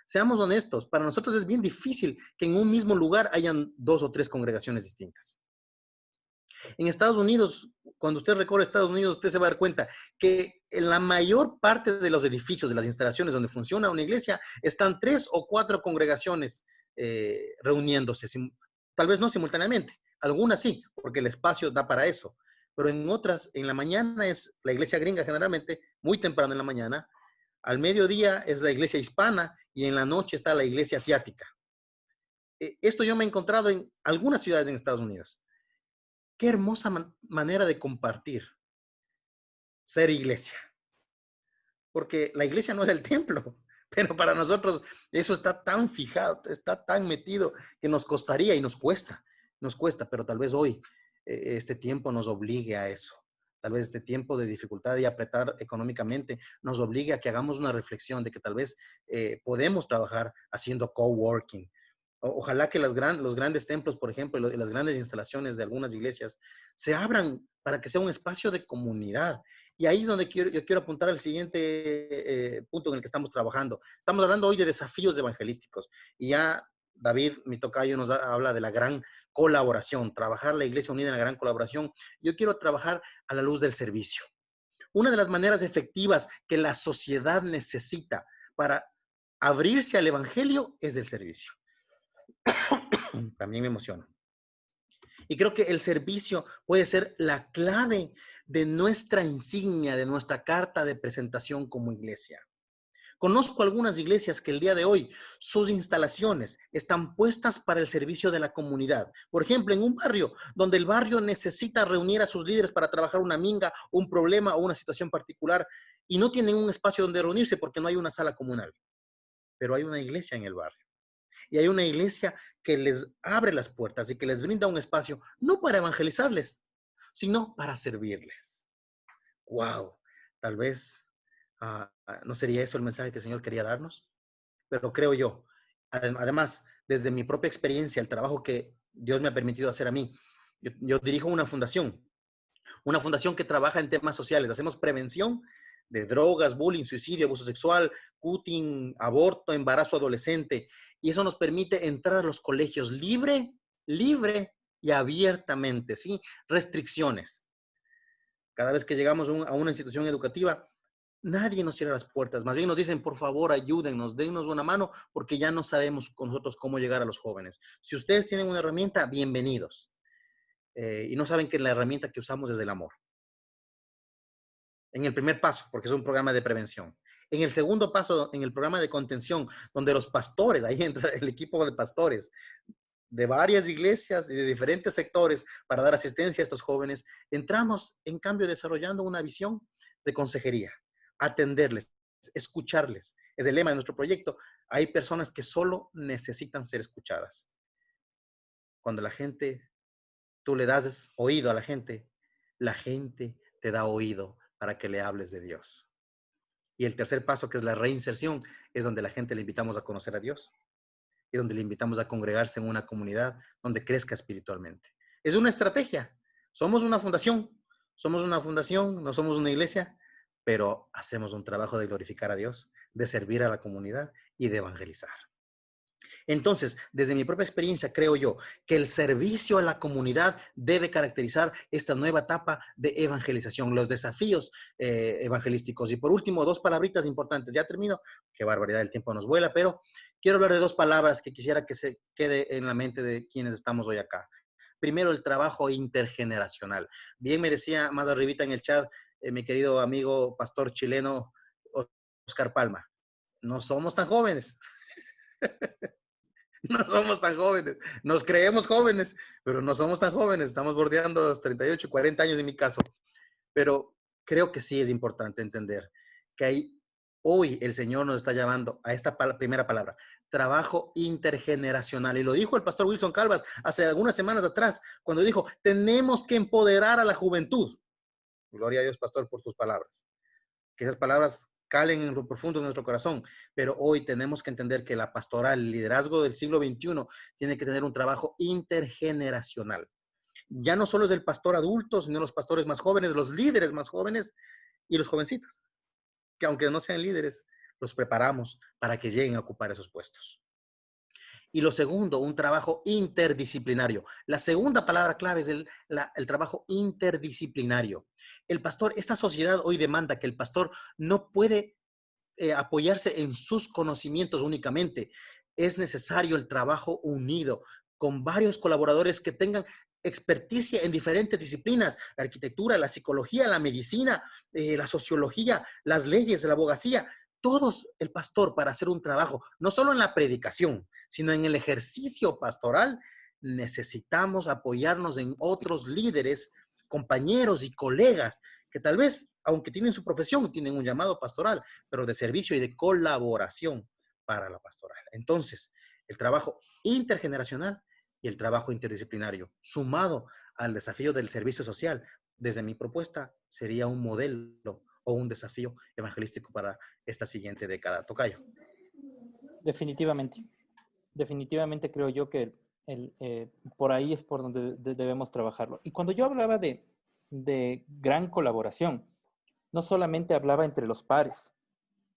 Seamos honestos, para nosotros es bien difícil que en un mismo lugar hayan 2 o 3 congregaciones distintas. En Estados Unidos, cuando usted recorre Estados Unidos, usted se va a dar cuenta que en la mayor parte de los edificios, de las instalaciones donde funciona una iglesia, están 3 o 4 congregaciones reuniéndose, tal vez no simultáneamente, algunas sí, porque el espacio da para eso, pero en otras, en la mañana es la iglesia gringa generalmente, muy temprano en la mañana, al mediodía es la iglesia hispana y en la noche está la iglesia asiática. Esto yo me he encontrado en algunas ciudades en Estados Unidos. Qué hermosa manera de compartir, ser iglesia. Porque la iglesia no es el templo, pero para nosotros eso está tan fijado, está tan metido que nos costaría y nos cuesta, pero tal vez hoy este tiempo nos obligue a eso. Tal vez este tiempo de dificultad y apretar económicamente nos obligue a que hagamos una reflexión de que tal vez podemos trabajar haciendo coworking. Ojalá que los grandes templos, por ejemplo, las grandes instalaciones de algunas iglesias se abran para que sea un espacio de comunidad. Y ahí es donde yo quiero apuntar al siguiente punto en el que estamos trabajando. Estamos hablando hoy de desafíos evangelísticos. Y ya David, mi tocayo, nos habla de la gran colaboración, trabajar la iglesia unida en la gran colaboración. Yo quiero trabajar a la luz del servicio. Una de las maneras efectivas que la sociedad necesita para abrirse al evangelio es el servicio. También me emociona. Y creo que el servicio puede ser la clave de nuestra insignia, de nuestra carta de presentación como iglesia. Conozco algunas iglesias que el día de hoy sus instalaciones están puestas para el servicio de la comunidad. Por ejemplo, en un barrio donde el barrio necesita reunir a sus líderes para trabajar una minga, un problema o una situación particular y no tienen un espacio donde reunirse porque no hay una sala comunal. Pero hay una iglesia en el barrio. Y hay una iglesia que les abre las puertas y que les brinda un espacio, no para evangelizarles, sino para servirles. ¡Wow! Tal vez no sería eso el mensaje que el Señor quería darnos, pero creo yo, además, desde mi propia experiencia, el trabajo que Dios me ha permitido hacer a mí, yo dirijo una fundación que trabaja en temas sociales. Hacemos prevención de drogas, bullying, suicidio, abuso sexual, cutting, aborto, embarazo adolescente. Y eso nos permite entrar a los colegios libre y abiertamente, ¿sí? Restricciones. Cada vez que llegamos a una institución educativa, nadie nos cierra las puertas. Más bien nos dicen, por favor, ayúdennos, dennos una mano, porque ya no sabemos con nosotros cómo llegar a los jóvenes. Si ustedes tienen una herramienta, bienvenidos. Y no saben que la herramienta que usamos es el amor. En el primer paso, porque es un programa de prevención. En el segundo paso, en el programa de contención, donde los pastores, ahí entra el equipo de pastores de varias iglesias y de diferentes sectores para dar asistencia a estos jóvenes, entramos, en cambio, desarrollando una visión de consejería, atenderles, escucharles. Es el lema de nuestro proyecto. Hay personas que solo necesitan ser escuchadas. Cuando tú le das oído a la gente te da oído para que le hables de Dios. Y el tercer paso, que es la reinserción, es donde la gente le invitamos a conocer a Dios y donde le invitamos a congregarse en una comunidad donde crezca espiritualmente. Es una estrategia. Somos una fundación, no somos una iglesia, pero hacemos un trabajo de glorificar a Dios, de servir a la comunidad y de evangelizar. Entonces, desde mi propia experiencia, creo yo que el servicio a la comunidad debe caracterizar esta nueva etapa de evangelización, los desafíos evangelísticos. Y por último, 2 palabritas importantes. Ya termino. Qué barbaridad, el tiempo nos vuela, pero quiero hablar de 2 palabras que quisiera que se quede en la mente de quienes estamos hoy acá. Primero, el trabajo intergeneracional. Bien me decía más arribita en el chat mi querido amigo pastor chileno Oscar Palma. No somos tan jóvenes. No somos tan jóvenes. Nos creemos jóvenes, pero no somos tan jóvenes. Estamos bordeando los 38, 40 años en mi caso. Pero creo que sí es importante entender que hoy el Señor nos está llamando a esta primera palabra, trabajo intergeneracional. Y lo dijo el pastor Wilson Calvas hace algunas semanas atrás, cuando dijo, tenemos que empoderar a la juventud. Gloria a Dios, pastor, por tus palabras. Que esas palabras calen en lo profundo de nuestro corazón, pero hoy tenemos que entender que la pastoral, el liderazgo del siglo XXI, tiene que tener un trabajo intergeneracional. Ya no solo es del pastor adulto, sino los pastores más jóvenes, los líderes más jóvenes y los jovencitos, que aunque no sean líderes, los preparamos para que lleguen a ocupar esos puestos. Y lo segundo, un trabajo interdisciplinario. La segunda palabra clave es el trabajo interdisciplinario. El pastor, esta sociedad hoy demanda que el pastor no puede apoyarse en sus conocimientos únicamente. Es necesario el trabajo unido con varios colaboradores que tengan experticia en diferentes disciplinas, la arquitectura, la psicología, la medicina, la sociología, las leyes, la abogacía. Todos el pastor para hacer un trabajo, no solo en la predicación, sino en el ejercicio pastoral, necesitamos apoyarnos en otros líderes, compañeros y colegas que tal vez, aunque tienen su profesión, tienen un llamado pastoral, pero de servicio y de colaboración para la pastoral. Entonces, el trabajo intergeneracional y el trabajo interdisciplinario, sumado al desafío del servicio social, desde mi propuesta, sería un modelo o un desafío evangelístico para esta siguiente década. Tocayo. Definitivamente. Definitivamente creo yo que por ahí es por donde debemos trabajarlo. Y cuando yo hablaba de gran colaboración, no solamente hablaba entre los pares.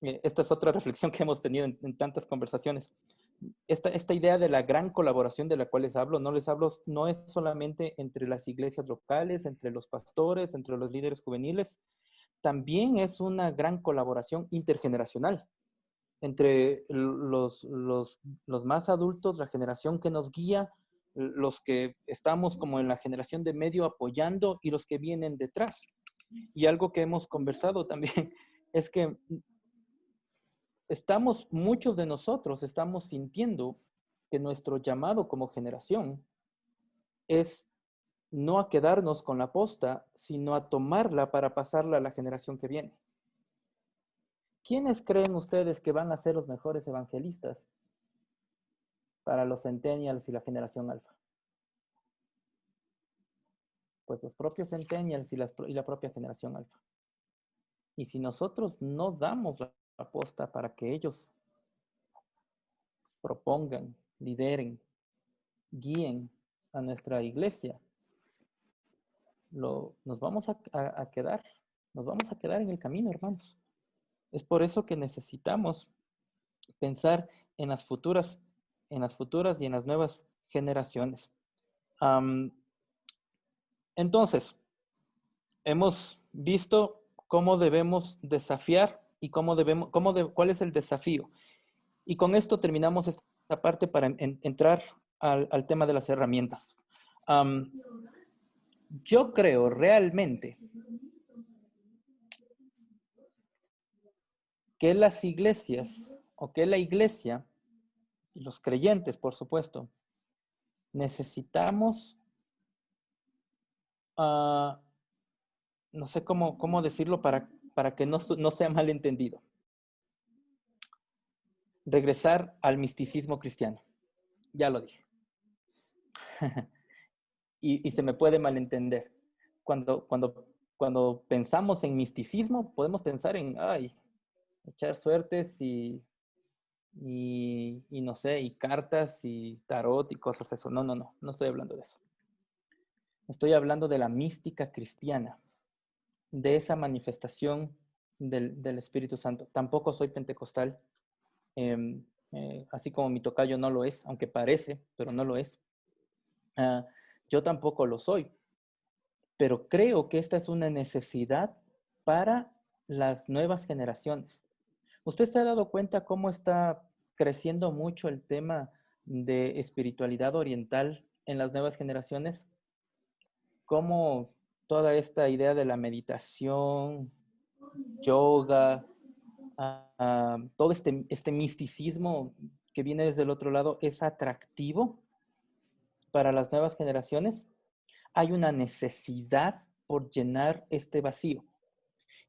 Esta es otra reflexión que hemos tenido en tantas conversaciones. Esta idea de la gran colaboración de la cual les hablo, no es solamente entre las iglesias locales, entre los pastores, entre los líderes juveniles, también es una gran colaboración intergeneracional entre los más adultos, la generación que nos guía, los que estamos como en la generación de medio apoyando y los que vienen detrás. Y algo que hemos conversado también es que muchos de nosotros estamos sintiendo que nuestro llamado como generación es no a quedarnos con la posta, sino a tomarla para pasarla a la generación que viene. ¿Quiénes creen ustedes que van a ser los mejores evangelistas para los centennials y la generación alfa? Pues los propios centennials y la propia generación alfa. Y si nosotros no damos la aposta para que ellos propongan, lideren, guíen a nuestra iglesia, nos vamos a quedar en el camino, hermanos. Es por eso que necesitamos pensar en las futuras y en las nuevas generaciones. Entonces, hemos visto cómo debemos desafiar y cuál es el desafío. Y con esto terminamos esta parte para entrar al tema de las herramientas. Yo creo realmente que las iglesias, o que la iglesia, y los creyentes, por supuesto, necesitamos, no sé cómo decirlo para que no sea malentendido. Regresar al misticismo cristiano. Ya lo dije. y se me puede malentender. Cuando pensamos en misticismo, podemos pensar en, echar suertes y no sé, y cartas y tarot y cosas eso. No estoy hablando de eso. Estoy hablando de la mística cristiana, de esa manifestación del Espíritu Santo. Tampoco soy pentecostal, así como mi tocayo no lo es, aunque parece, pero no lo es. Yo tampoco lo soy, pero creo que esta es una necesidad para las nuevas generaciones. ¿Usted se ha dado cuenta cómo está creciendo mucho el tema de espiritualidad oriental en las nuevas generaciones? Cómo toda esta idea de la meditación, yoga, todo este misticismo que viene desde el otro lado es atractivo para las nuevas generaciones. Hay una necesidad por llenar este vacío.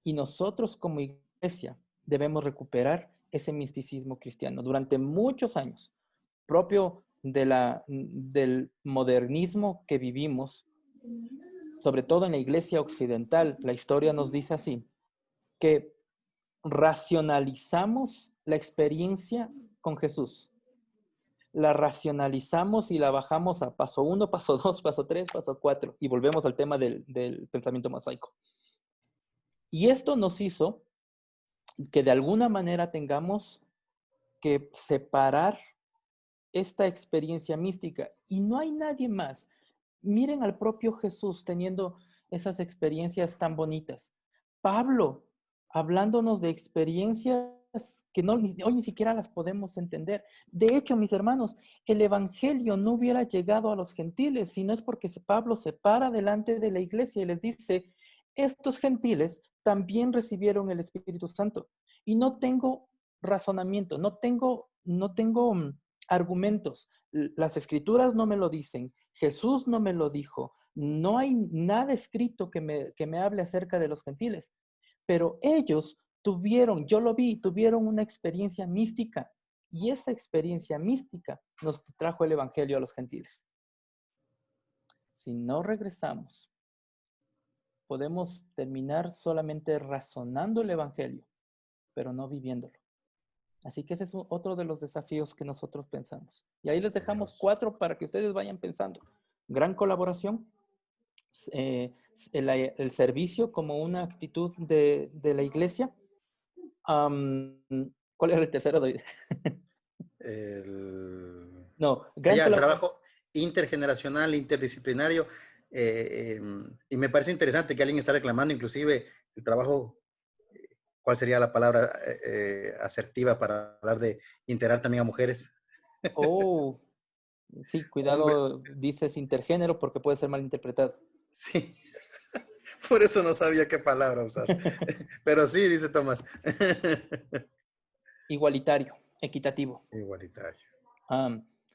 Y nosotros como iglesia debemos recuperar ese misticismo cristiano. Durante muchos años, propio del modernismo que vivimos, sobre todo en la iglesia occidental, la historia nos dice así, que racionalizamos la experiencia con Jesús. La racionalizamos y la bajamos a paso 1, paso 2, paso 3, paso 4 y volvemos al tema del pensamiento mosaico. Y esto nos hizo que de alguna manera tengamos que separar esta experiencia mística. Y no hay nadie más. Miren al propio Jesús teniendo esas experiencias tan bonitas. Pablo, hablándonos de experiencias que hoy ni siquiera las podemos entender. De hecho, mis hermanos, el evangelio no hubiera llegado a los gentiles si no es porque Pablo se para delante de la iglesia y les dice, estos gentiles también recibieron el Espíritu Santo. Y no tengo razonamiento, no tengo argumentos. Las escrituras no me lo dicen, Jesús no me lo dijo, no hay nada escrito que me hable acerca de los gentiles, pero ellos tuvieron, yo lo vi, tuvieron una experiencia mística y esa experiencia mística nos trajo el evangelio a los gentiles. Si no regresamos, podemos terminar solamente razonando el evangelio, pero no viviéndolo. Así que ese es otro de los desafíos que nosotros pensamos. Y ahí les dejamos 4 para que ustedes vayan pensando. Gran colaboración, el servicio como una actitud de la iglesia. ¿Cuál era el tercero, David? No, gran el colaboración. trabajo intergeneracional, interdisciplinario. Y me parece interesante que alguien está reclamando inclusive el trabajo. ¿Cuál sería la palabra asertiva para hablar de integrar también a mujeres? Oh, sí, Hombre, cuidado, dices intergénero porque puede ser malinterpretado. sí. Por eso no sabía qué palabra usar. Pero sí, dice Tomás. Igualitario, equitativo. Igualitario.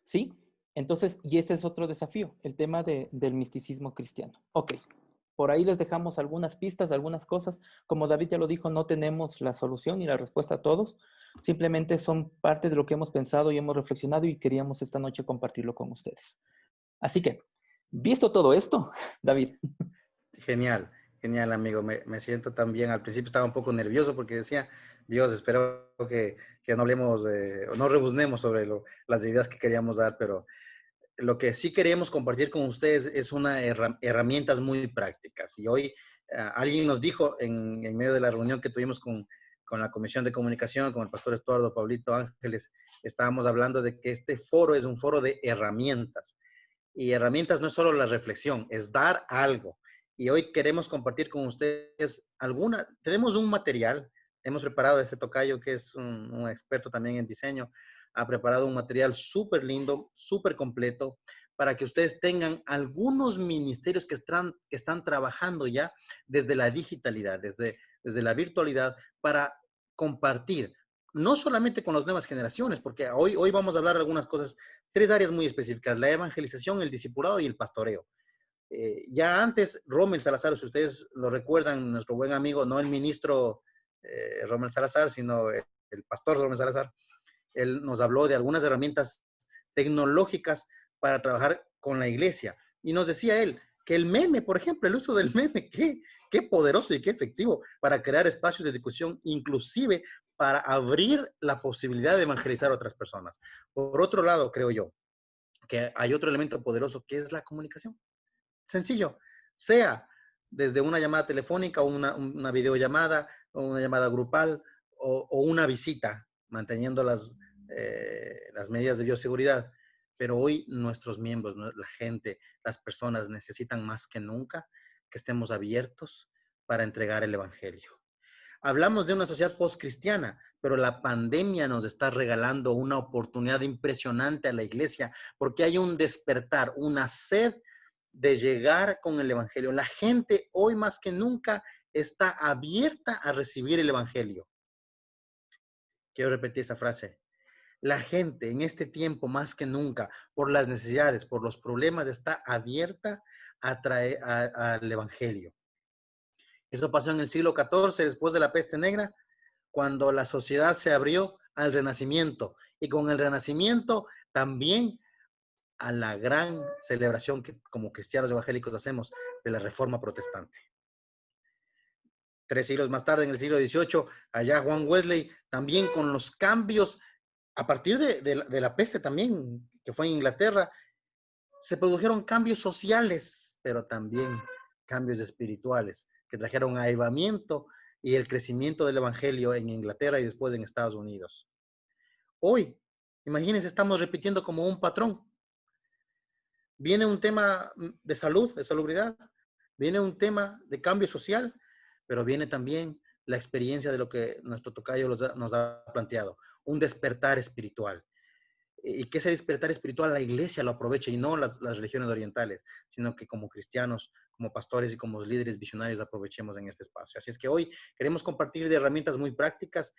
Sí, entonces, y este es otro desafío, el tema del misticismo cristiano. Ok, por ahí les dejamos algunas pistas, algunas cosas. Como David ya lo dijo, no tenemos la solución ni la respuesta a todos. Simplemente son parte de lo que hemos pensado y hemos reflexionado y queríamos esta noche compartirlo con ustedes. Así que, visto todo esto, David. Genial, genial, amigo. Me siento tan bien. Al principio estaba un poco nervioso porque decía, Dios, espero que no hablemos, no rebuznemos sobre las ideas que queríamos dar, pero lo que sí queríamos compartir con ustedes es una herramientas muy prácticas. Y hoy alguien nos dijo en medio de la reunión que tuvimos con la Comisión de Comunicación, con el pastor Estuardo, Pablito Ángeles, estábamos hablando de que este foro es un foro de herramientas. Y herramientas no es solo la reflexión, es dar algo. Y hoy queremos compartir con ustedes tenemos un material, hemos preparado este tocayo que es un experto también en diseño, ha preparado un material súper lindo, súper completo, para que ustedes tengan algunos ministerios que están trabajando ya desde la digitalidad, desde la virtualidad, para compartir, no solamente con las nuevas generaciones, porque hoy vamos a hablar de algunas cosas, 3 áreas muy específicas: la evangelización, el discipulado y el pastoreo. Ya antes, Rommel Salazar, si ustedes lo recuerdan, nuestro buen amigo, no el ministro Rommel Salazar, sino el pastor Rommel Salazar, él nos habló de algunas herramientas tecnológicas para trabajar con la iglesia. Y nos decía él que el meme, por ejemplo, el uso del meme, qué poderoso y qué efectivo para crear espacios de discusión, inclusive para abrir la posibilidad de evangelizar a otras personas. Por otro lado, creo yo que hay otro elemento poderoso que es la comunicación. Sencillo, sea desde una llamada telefónica o una videollamada o una llamada grupal o una visita, manteniendo las medidas de bioseguridad. Pero hoy nuestros miembros, la gente, las personas necesitan más que nunca que estemos abiertos para entregar el evangelio. Hablamos de una sociedad post-cristiana, pero la pandemia nos está regalando una oportunidad impresionante a la iglesia porque hay un despertar, una sed de llegar con el evangelio. La gente hoy más que nunca está abierta a recibir el evangelio. Quiero repetir esa frase. La gente en este tiempo más que nunca, por las necesidades, por los problemas, está abierta a traer al evangelio. Eso pasó en el siglo XIV, después de la peste negra, cuando la sociedad se abrió al renacimiento. Y con el renacimiento también a la gran celebración que como cristianos evangélicos hacemos de la Reforma Protestante. 3 siglos más tarde, en el siglo XVIII, allá Juan Wesley, también con los cambios, a partir de la peste también, que fue en Inglaterra, se produjeron cambios sociales, pero también cambios espirituales, que trajeron avivamiento y el crecimiento del evangelio en Inglaterra y después en Estados Unidos. Hoy Imagínense, estamos repitiendo como un patrón. Viene un tema de salud, de salubridad, viene un tema de cambio social, pero viene también la experiencia de lo que nuestro tocayo nos ha planteado, un despertar espiritual. Y que ese despertar espiritual la iglesia lo aproveche y no las religiones orientales, sino que como cristianos, como pastores y como líderes visionarios aprovechemos en este espacio. Así es que hoy queremos compartir de herramientas muy prácticas.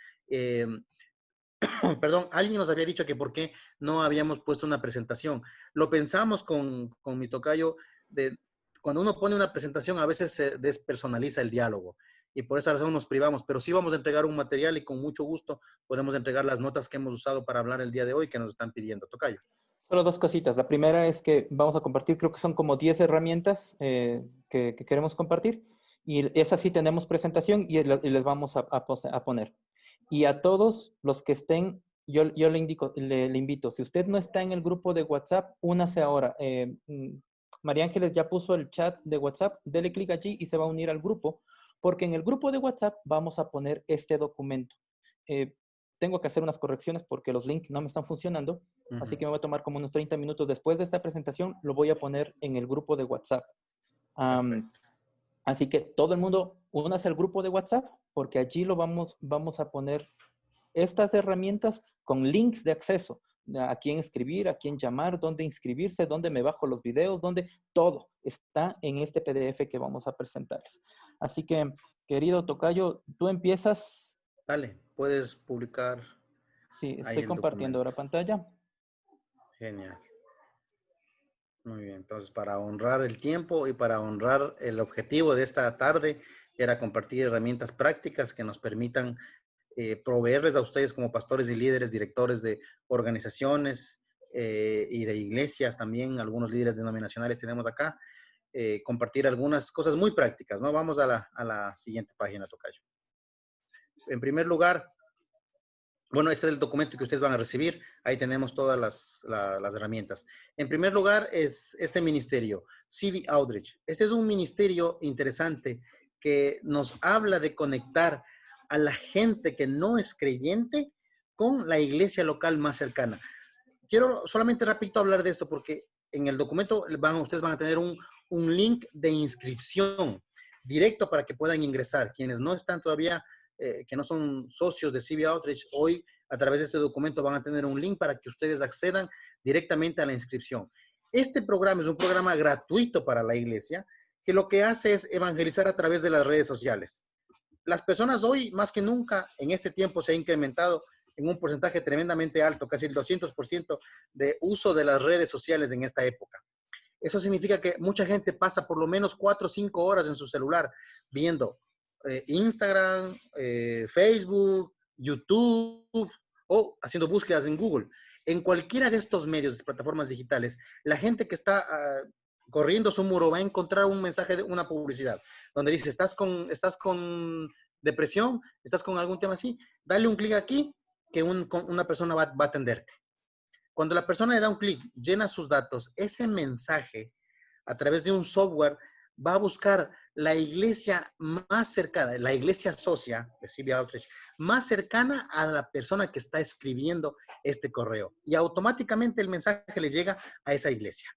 Perdón, alguien nos había dicho que por qué no habíamos puesto una presentación. Lo pensamos con mi tocayo, cuando uno pone una presentación a veces se despersonaliza el diálogo y por esa razón nos privamos, pero sí vamos a entregar un material y con mucho gusto podemos entregar las notas que hemos usado para hablar el día de hoy que nos están pidiendo, tocayo. Solo dos cositas. La primera es que vamos a compartir, creo que son como 10 herramientas que queremos compartir. Y esas sí tenemos presentación y les vamos a poner. Y a todos los que estén, yo le invito, si usted no está en el grupo de WhatsApp, únase ahora. María Ángeles ya puso el chat de WhatsApp, dele clic allí y se va a unir al grupo, porque en el grupo de WhatsApp vamos a poner este documento. Tengo que hacer unas correcciones porque los links no me están funcionando, así que me va a tomar como unos 30 minutos después de esta presentación, lo voy a poner en el grupo de WhatsApp. Perfecto. Así que todo el mundo únase al grupo de WhatsApp porque allí vamos a poner estas herramientas con links de acceso. A quién escribir, a quién llamar, dónde inscribirse, dónde me bajo los videos, dónde todo está en este PDF que vamos a presentarles. Así que, querido tocayo, tú empiezas. Dale, puedes publicar Sí, ahí estoy el compartiendo documento. ahora pantalla. Genial. Muy bien, entonces para honrar el tiempo y para honrar el objetivo de esta tarde, era compartir herramientas prácticas que nos permitan proveerles a ustedes como pastores y líderes, directores de organizaciones y de iglesias también, algunos líderes denominacionales tenemos acá, compartir algunas cosas muy prácticas, ¿no? Vamos a la siguiente página, tocayo. En primer lugar, bueno, este es el documento que ustedes van a recibir. Ahí tenemos todas las herramientas. En primer lugar, es este ministerio, CV Outreach. Este es un ministerio interesante que nos habla de conectar a la gente que no es creyente con la iglesia local más cercana. Quiero solamente rapidito hablar de esto porque en el documento ustedes van a tener un link de inscripción directo para que puedan ingresar. Quienes no están todavía, que no son socios de CV Outreach, hoy a través de este documento van a tener un link para que ustedes accedan directamente a la inscripción. Este programa es un programa gratuito para la iglesia que lo que hace es evangelizar a través de las redes sociales. Las personas hoy, más que nunca, en este tiempo se ha incrementado en un porcentaje tremendamente alto, casi el 200% de uso de las redes sociales en esta época. Eso significa que mucha gente pasa por lo menos 4 o 5 horas en su celular viendo Instagram, Facebook, YouTube o haciendo búsquedas en Google. En cualquiera de estos medios, de plataformas digitales, la gente que está corriendo su muro va a encontrar un mensaje de una publicidad donde dice, estás con depresión, estás con algún tema así, dale un clic aquí que una persona va a atenderte. Cuando la persona le da un clic, llena sus datos, ese mensaje a través de un software va a buscar la iglesia más cercana, la iglesia socia de CV Outreach, más cercana a la persona que está escribiendo este correo. Y automáticamente el mensaje le llega a esa iglesia.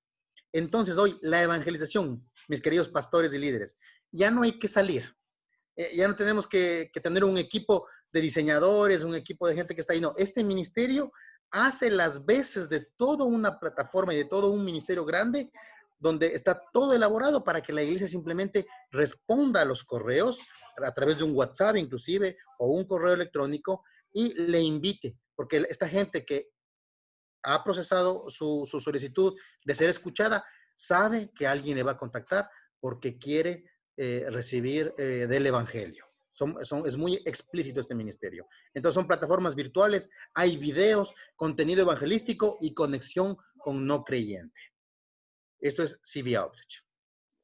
Entonces hoy la evangelización, mis queridos pastores y líderes, ya no hay que salir. Ya no tenemos que tener un equipo de diseñadores, un equipo de gente que está ahí. No, este ministerio hace las veces de toda una plataforma y de todo un ministerio grande donde está todo elaborado para que la iglesia simplemente responda a los correos a través de un WhatsApp inclusive o un correo electrónico y le invite, porque esta gente que ha procesado su solicitud de ser escuchada sabe que alguien le va a contactar porque quiere recibir del evangelio. Es muy explícito este ministerio. Entonces son plataformas virtuales, hay videos, contenido evangelístico y conexión con no creyente. Esto es CV Outreach.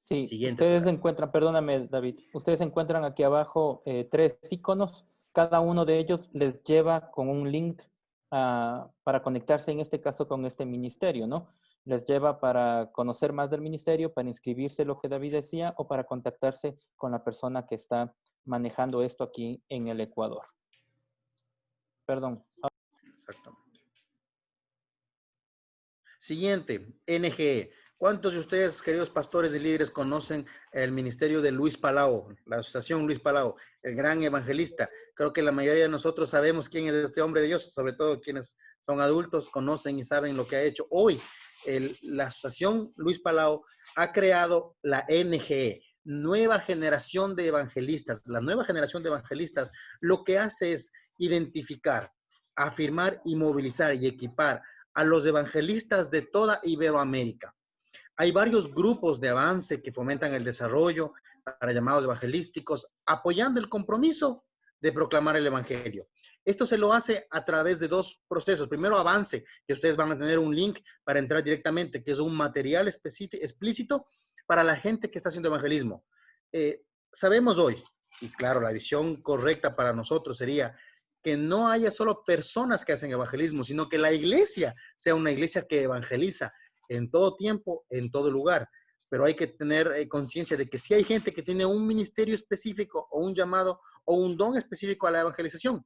Sí, Siguiente ustedes programa. encuentran, perdóname David, ustedes encuentran aquí abajo 3 iconos. Cada uno de ellos les lleva con un link para conectarse, en este caso, con este ministerio, ¿no? Les lleva para conocer más del ministerio, para inscribirse, lo que David decía, o para contactarse con la persona que está manejando esto aquí en el Ecuador. Perdón. Exactamente. Siguiente, NGE. ¿Cuántos de ustedes, queridos pastores y líderes, conocen el ministerio de Luis Palau, la asociación Luis Palau, el gran evangelista? Creo que la mayoría de nosotros sabemos quién es este hombre de Dios, sobre todo quienes son adultos, conocen y saben lo que ha hecho. Hoy, la asociación Luis Palau ha creado la NGE, Nueva Generación de Evangelistas. La nueva generación de evangelistas lo que hace es identificar, afirmar y movilizar y equipar a los evangelistas de toda Iberoamérica. Hay varios grupos de avance que fomentan el desarrollo para llamados evangelísticos, apoyando el compromiso de proclamar el evangelio. Esto se lo hace a través de dos procesos. Primero, avance, que ustedes van a tener un link para entrar directamente, que es un material explícito para la gente que está haciendo evangelismo. Sabemos hoy, y claro, la visión correcta para nosotros sería que no haya solo personas que hacen evangelismo, sino que la iglesia sea una iglesia que evangeliza en todo tiempo, en todo lugar. Pero hay que tener conciencia de que si hay gente que tiene un ministerio específico o un llamado o un don específico a la evangelización.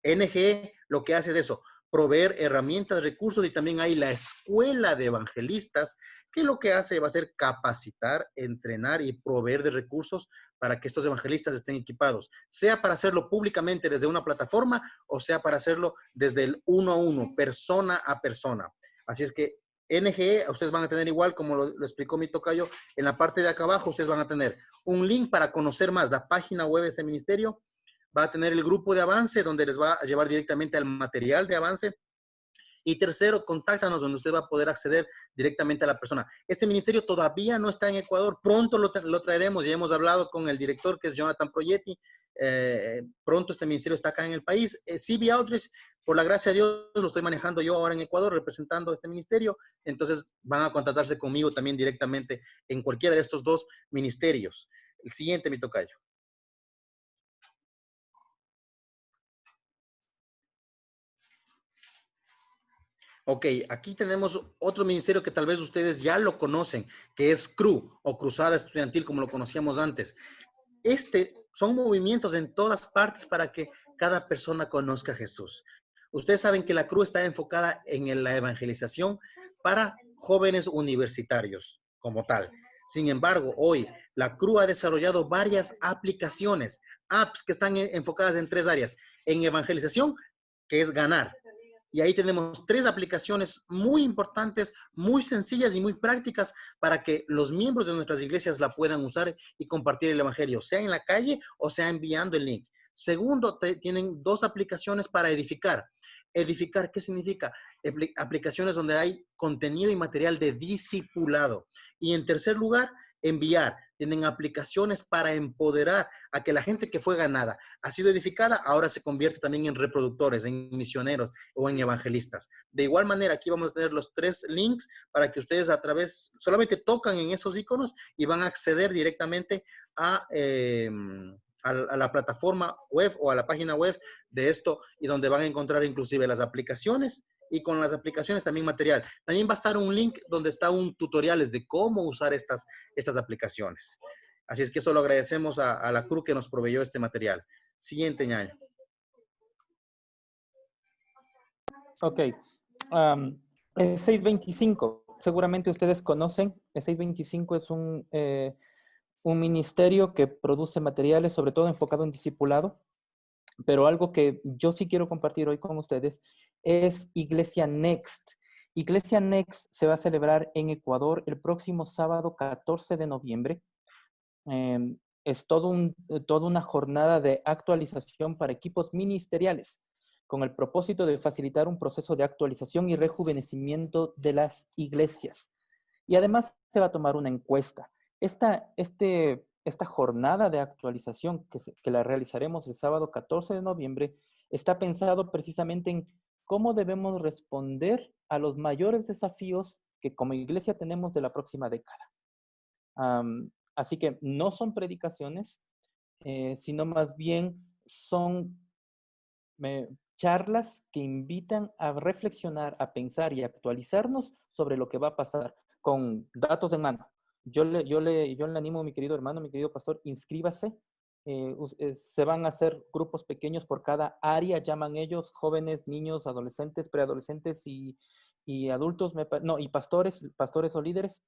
NGE lo que hace es eso, proveer herramientas, recursos, y también hay la escuela de evangelistas que lo que hace va a ser capacitar, entrenar y proveer de recursos para que estos evangelistas estén equipados, sea para hacerlo públicamente desde una plataforma o sea para hacerlo desde el uno a uno, persona a persona. Así es que NGE, ustedes van a tener igual, como lo explicó mi tocayo, en la parte de acá abajo ustedes van a tener un link para conocer más la página web de este ministerio, va a tener el grupo de avance donde les va a llevar directamente al material de avance. Y tercero, contáctanos donde usted va a poder acceder directamente a la persona. Este ministerio todavía no está en Ecuador, pronto lo traeremos, ya hemos hablado con el director que es Jonathan Proietti, pronto este ministerio está acá en el país. CB Outreach, por la gracia de Dios, lo estoy manejando yo ahora en Ecuador, representando este ministerio, entonces van a contactarse conmigo también directamente en cualquiera de estos dos ministerios. El siguiente, mi tocayo. Ok, aquí tenemos otro ministerio que tal vez ustedes ya lo conocen, que es CRU o Cruzada Estudiantil, como lo conocíamos antes. Son movimientos en todas partes para que cada persona conozca a Jesús. Ustedes saben que la CRU está enfocada en la evangelización para jóvenes universitarios como tal. Sin embargo, hoy la CRU ha desarrollado varias aplicaciones, apps que están enfocadas en tres áreas. En evangelización, que es ganar. Y ahí tenemos tres aplicaciones muy importantes, muy sencillas y muy prácticas para que los miembros de nuestras iglesias la puedan usar y compartir el evangelio, sea en la calle o sea enviando el link. Segundo, tienen dos aplicaciones para edificar. Edificar, ¿qué significa? Aplicaciones donde hay contenido y material de discipulado. Y en tercer lugar, enviar. Tienen aplicaciones para empoderar a que la gente que fue ganada, ha sido edificada, ahora se convierte también en reproductores, en misioneros o en evangelistas. De igual manera, aquí vamos a tener los tres links para que ustedes solamente tocan en esos iconos y van a acceder directamente a la plataforma web o a la página web de esto, y donde van a encontrar inclusive las aplicaciones, y con las aplicaciones también material. También va a estar un link donde está un tutoriales de cómo usar estas aplicaciones. Así es que eso lo agradecemos a la CRU que nos proveyó este material. Siguiente, ñaño. Ok. El 625, seguramente ustedes conocen. El 625 es un ministerio que produce materiales, sobre todo enfocado en discipulado. Pero algo que yo sí quiero compartir hoy con ustedes es Iglesia Next. Iglesia Next se va a celebrar en Ecuador el próximo sábado 14 de noviembre. Es toda una jornada de actualización para equipos ministeriales con el propósito de facilitar un proceso de actualización y rejuvenecimiento de las iglesias. Y además se va a tomar una encuesta. Esta jornada de actualización que la realizaremos el sábado 14 de noviembre está pensado precisamente en cómo debemos responder a los mayores desafíos que como iglesia tenemos de la próxima década. Así que no son predicaciones, sino más bien son charlas que invitan a reflexionar, a pensar y a actualizarnos sobre lo que va a pasar con datos en mano. Yo le animo, mi querido hermano, mi querido pastor, inscríbase. Se van a hacer grupos pequeños por cada área, llaman ellos, jóvenes, niños, adolescentes, preadolescentes y adultos, no, y pastores o líderes.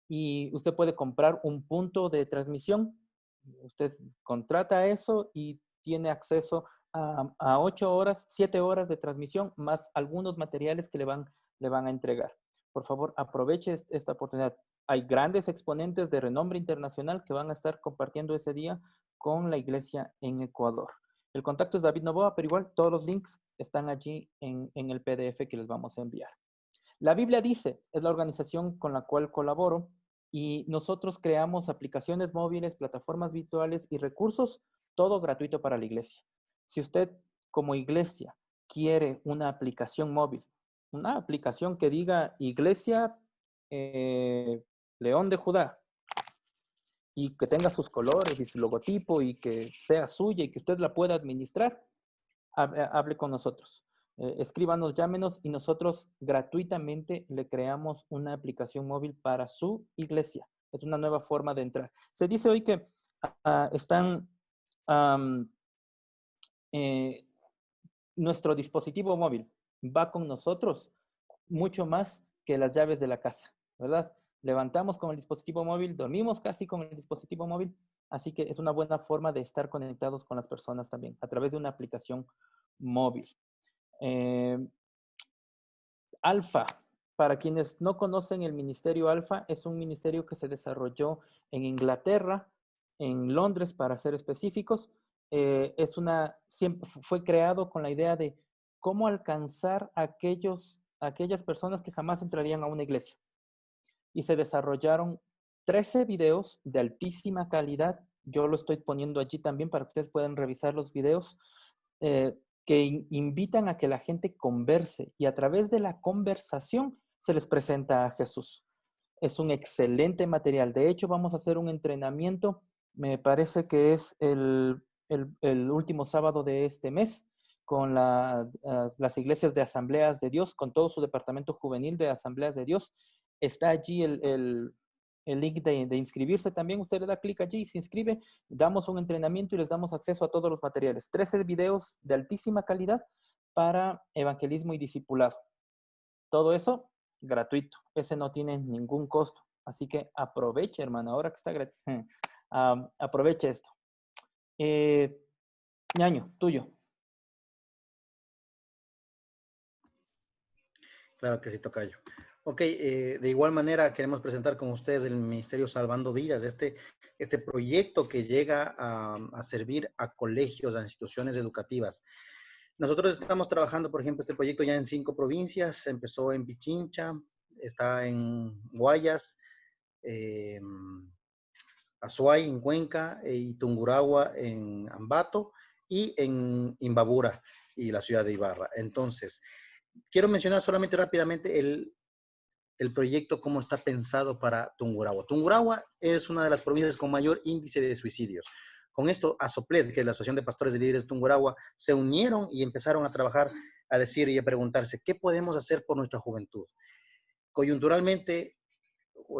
Y usted puede comprar un punto de transmisión. Usted contrata eso y tiene acceso a 8 horas, 7 horas de transmisión, más algunos materiales que le van a entregar. Por favor, aproveche esta oportunidad. Hay grandes exponentes de renombre internacional que van a estar compartiendo ese día con la iglesia en Ecuador. El contacto es David Novoa, pero igual todos los links están allí en el PDF que les vamos a enviar. La Biblia Dice es la organización con la cual colaboro y nosotros creamos aplicaciones móviles, plataformas virtuales y recursos, todo gratuito para la iglesia. Si usted como iglesia quiere una aplicación móvil, una aplicación que diga Iglesia León de Judá y que tenga sus colores y su logotipo y que sea suya y que usted la pueda administrar, hable con nosotros. Escríbanos, llámenos y nosotros gratuitamente le creamos una aplicación móvil para su iglesia. Es una nueva forma de entrar. Se dice hoy que nuestro dispositivo móvil va con nosotros mucho más que las llaves de la casa, ¿verdad? Levantamos con el dispositivo móvil, dormimos casi con el dispositivo móvil, así que es una buena forma de estar conectados con las personas también, a través de una aplicación móvil. Alfa, para quienes no conocen el Ministerio Alfa, es un ministerio que se desarrolló en Inglaterra, en Londres para ser específicos. Fue creado con la idea de cómo alcanzar a aquellas personas que jamás entrarían a una iglesia. Y se desarrollaron 13 videos de altísima calidad. Yo lo estoy poniendo allí también para que ustedes puedan revisar los videos que invitan a que la gente converse y a través de la conversación se les presenta a Jesús. Es un excelente material. De hecho, vamos a hacer un entrenamiento, me parece que es el último sábado de este mes, con las iglesias de Asambleas de Dios, con todo su departamento juvenil de Asambleas de Dios. Está allí el link de inscribirse también. Usted le da clic allí y se inscribe. Damos un entrenamiento y les damos acceso a todos los materiales. 13 videos de altísima calidad para evangelismo y discipulado. Todo eso gratuito. Ese no tiene ningún costo. Así que aproveche, hermano, ahora que está gratis. Aproveche esto. Ñaño, tuyo. Claro que sí, tocayo. Ok, de igual manera queremos presentar con ustedes el Ministerio Salvando Vidas, este proyecto que llega a servir a colegios, a instituciones educativas. Nosotros estamos trabajando, por ejemplo, este proyecto ya en 5 provincias. Empezó en Pichincha, está en Guayas, Azuay en Cuenca, y Tungurahua en Ambato y en Imbabura y la ciudad de Ibarra. Entonces, quiero mencionar solamente rápidamente el proyecto, cómo está pensado para Tungurahua. Tungurahua es una de las provincias con mayor índice de suicidios. Con esto, ASOPLED, que es la Asociación de Pastores y Líderes de Tungurahua, se unieron y empezaron a trabajar, a decir y a preguntarse, ¿qué podemos hacer por nuestra juventud? Coyunturalmente,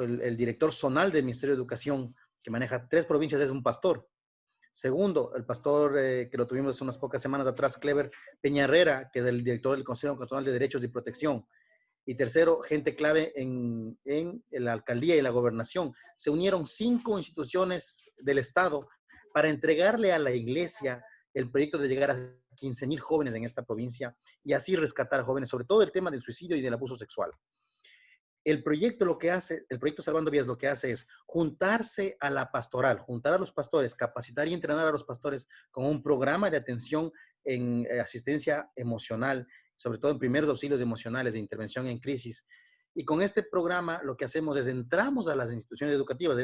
el director zonal del Ministerio de Educación, que maneja 3 provincias, es un pastor. Segundo, el pastor que lo tuvimos hace unas pocas semanas atrás, Clever Peña Herrera, que es el director del Consejo Nacional de Derechos y Protección. Y tercero, gente clave en la alcaldía y la gobernación. Se unieron 5 instituciones del Estado para entregarle a la iglesia el proyecto de llegar a 15,000 jóvenes en esta provincia y así rescatar a jóvenes, sobre todo el tema del suicidio y del abuso sexual. El proyecto el proyecto Salvando Vidas lo que hace es juntarse a la pastoral, juntar a los pastores, capacitar y entrenar a los pastores con un programa de atención en asistencia emocional, sobre todo en primeros auxilios emocionales de intervención en crisis. Y con este programa lo que hacemos es entramos a las instituciones educativas.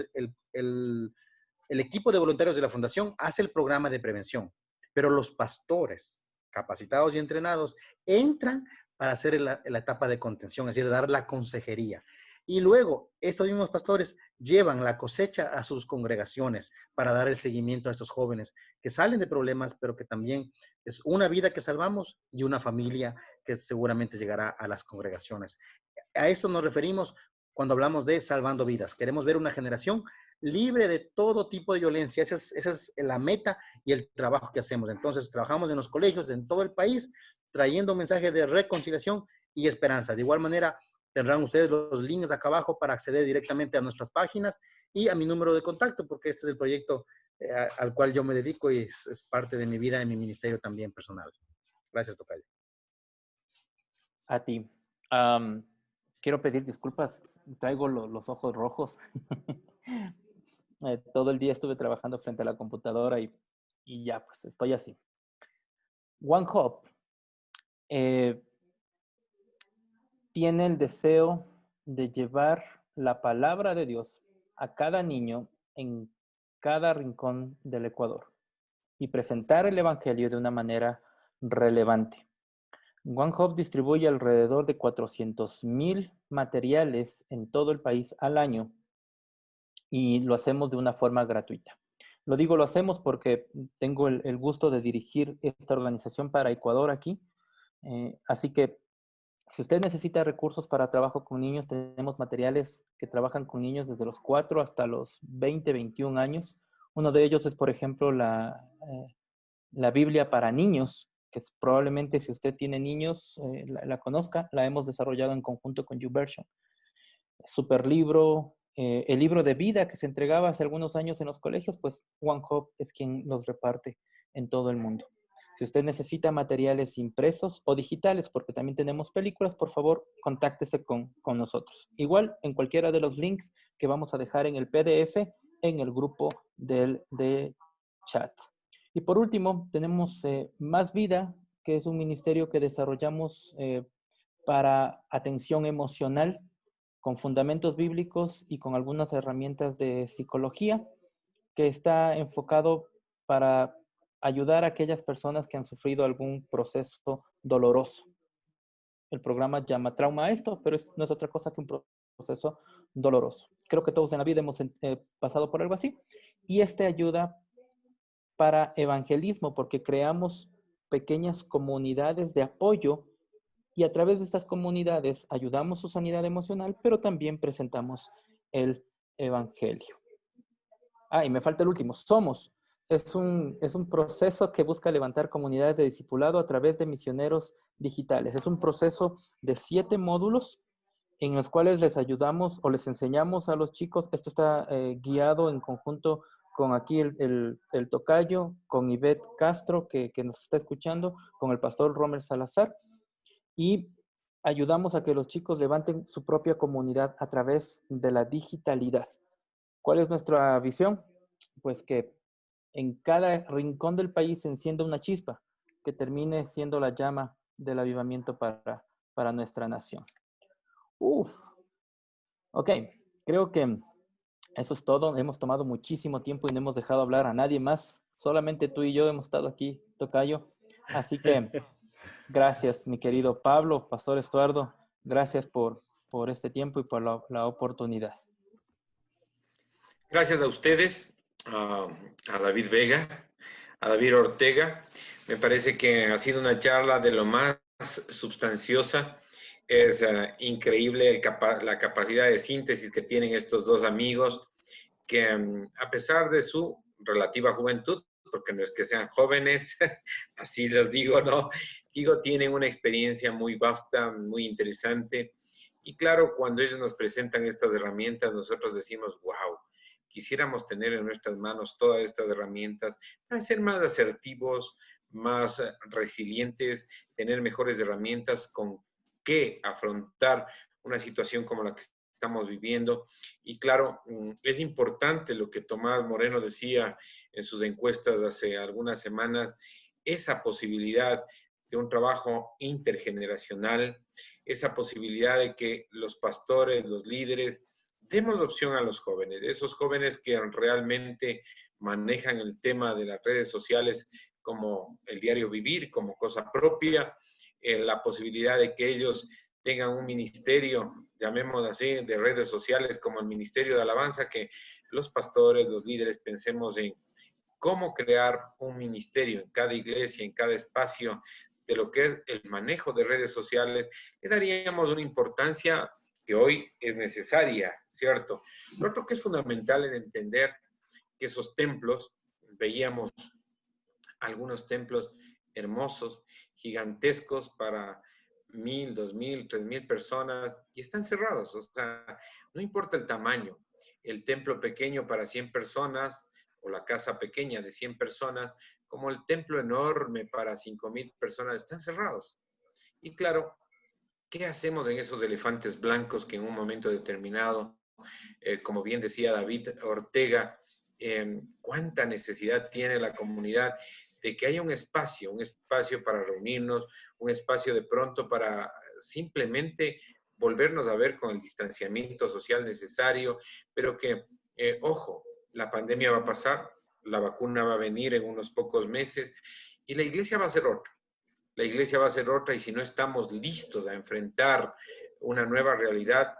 El equipo de voluntarios de la Fundación hace el programa de prevención, pero los pastores capacitados y entrenados entran para hacer la etapa de contención, es decir, dar la consejería. Y luego, estos mismos pastores llevan la cosecha a sus congregaciones para dar el seguimiento a estos jóvenes que salen de problemas, pero que también es una vida que salvamos y una familia que seguramente llegará a las congregaciones. A esto nos referimos cuando hablamos de salvando vidas. Queremos ver una generación libre de todo tipo de violencia. Esa es la meta y el trabajo que hacemos. Entonces, trabajamos en los colegios en todo el país, trayendo mensajes de reconciliación y esperanza. De igual manera, tendrán ustedes los links acá abajo para acceder directamente a nuestras páginas y a mi número de contacto, porque este es el proyecto al cual yo me dedico y es parte de mi vida, de mi ministerio también personal. Gracias, tocayo. A ti. Quiero pedir disculpas, traigo los ojos rojos. Todo el día estuve trabajando frente a la computadora y ya, pues estoy así. One Hope tiene el deseo de llevar la palabra de Dios a cada niño en cada rincón del Ecuador y presentar el Evangelio de una manera relevante. One Hope distribuye alrededor de 400,000 materiales en todo el país al año y lo hacemos de una forma gratuita. Lo hacemos porque tengo el gusto de dirigir esta organización para Ecuador aquí. Así que si usted necesita recursos para trabajo con niños, tenemos materiales que trabajan con niños desde los 4 hasta los 20, 21 años. Uno de ellos es, por ejemplo, la Biblia para niños, que probablemente si usted tiene niños la conozca. La hemos desarrollado en conjunto con YouVersion. Super libro, el libro de vida que se entregaba hace algunos años en los colegios, pues One Hope es quien los reparte en todo el mundo. Si usted necesita materiales impresos o digitales, porque también tenemos películas, por favor, contáctese con nosotros. Igual en cualquiera de los links que vamos a dejar en el PDF en el grupo de chat. Y por último, tenemos Más Vida, que es un ministerio que desarrollamos para atención emocional, con fundamentos bíblicos y con algunas herramientas de psicología, que está enfocado para ayudar a aquellas personas que han sufrido algún proceso doloroso. El programa llama trauma a esto, pero no es otra cosa que un proceso doloroso. Creo que todos en la vida hemos pasado por algo así. Y este ayuda para evangelismo, porque creamos pequeñas comunidades de apoyo y a través de estas comunidades ayudamos su sanidad emocional, pero también presentamos el evangelio. Y me falta el último. Somos. Es un proceso que busca levantar comunidades de discipulado a través de misioneros digitales. Es un proceso de 7 módulos en los cuales les ayudamos o les enseñamos a los chicos. Esto está guiado en conjunto con aquí el tocayo, con Ivette Castro, que nos está escuchando, con el pastor Romer Salazar. Y ayudamos a que los chicos levanten su propia comunidad a través de la digitalidad. ¿Cuál es nuestra visión? Pues que en cada rincón del país se encienda una chispa que termine siendo la llama del avivamiento para nuestra nación. Ok, creo que eso es todo. Hemos tomado muchísimo tiempo y no hemos dejado hablar a nadie más. Solamente tú y yo hemos estado aquí, tocayo. Así que gracias, mi querido Pablo, Pastor Estuardo. Gracias por este tiempo y por la oportunidad. Gracias a ustedes, a David Vega, a David Ortega. Me parece que ha sido una charla de lo más sustanciosa. Es increíble la capacidad de síntesis que tienen estos dos amigos, que a pesar de su relativa juventud, porque no es que sean jóvenes, así les digo, ¿no? Digo, tienen una experiencia muy vasta, muy interesante. Y claro, cuando ellos nos presentan estas herramientas, nosotros decimos, wow, quisiéramos tener en nuestras manos todas estas herramientas para ser más asertivos, más resilientes, tener mejores herramientas con que afrontar una situación como la que estamos viviendo. Y claro, es importante lo que Tomás Moreno decía en sus encuestas hace algunas semanas, esa posibilidad de un trabajo intergeneracional, esa posibilidad de que los pastores, los líderes, demos opción a los jóvenes, esos jóvenes que realmente manejan el tema de las redes sociales como el diario vivir, como cosa propia, la posibilidad de que ellos tengan un ministerio, llamémoslo así, de redes sociales como el Ministerio de Alabanza, que los pastores, los líderes pensemos en cómo crear un ministerio en cada iglesia, en cada espacio de lo que es el manejo de redes sociales. Le daríamos una importancia que hoy es necesaria, ¿cierto? Lo otro que es fundamental es entender que esos templos, veíamos algunos templos hermosos, gigantescos para 1,000, 2,000, 3,000 personas y están cerrados. O sea, no importa el tamaño. El templo pequeño para 100 personas o la casa pequeña de 100 personas, como el templo enorme para 5,000 personas, están cerrados. Y claro, ¿qué hacemos en esos elefantes blancos que en un momento determinado, como bien decía David Ortega, cuánta necesidad tiene la comunidad de que haya un espacio para reunirnos, un espacio de pronto para simplemente volvernos a ver con el distanciamiento social necesario, pero que, ojo, la pandemia va a pasar, la vacuna va a venir en unos pocos meses y la iglesia va a ser otra. La iglesia va a ser otra y si no estamos listos a enfrentar una nueva realidad,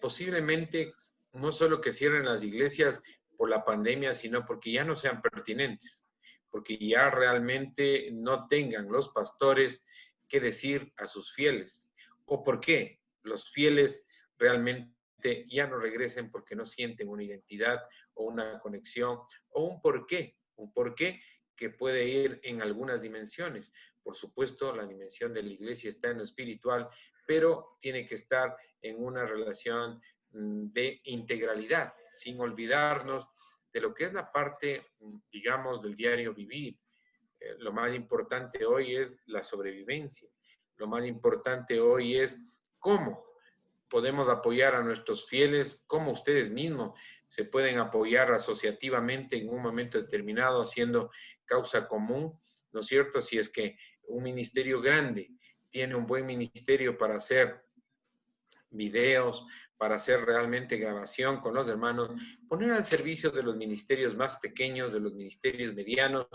posiblemente no solo que cierren las iglesias por la pandemia, sino porque ya no sean pertinentes, porque ya realmente no tengan los pastores que decir a sus fieles. ¿O por qué? Los fieles realmente ya no regresen porque no sienten una identidad o una conexión o un porqué que puede ir en algunas dimensiones. Por supuesto, la dimensión de la iglesia está en lo espiritual, pero tiene que estar en una relación de integralidad, sin olvidarnos de lo que es la parte, digamos, del diario vivir. Lo más importante hoy es la sobrevivencia. Lo más importante hoy es cómo podemos apoyar a nuestros fieles, cómo ustedes mismos se pueden apoyar asociativamente en un momento determinado haciendo causa común, ¿no es cierto? Si es que un ministerio grande tiene un buen ministerio para hacer videos, para hacer realmente grabación con los hermanos, poner al servicio de los ministerios más pequeños, de los ministerios medianos.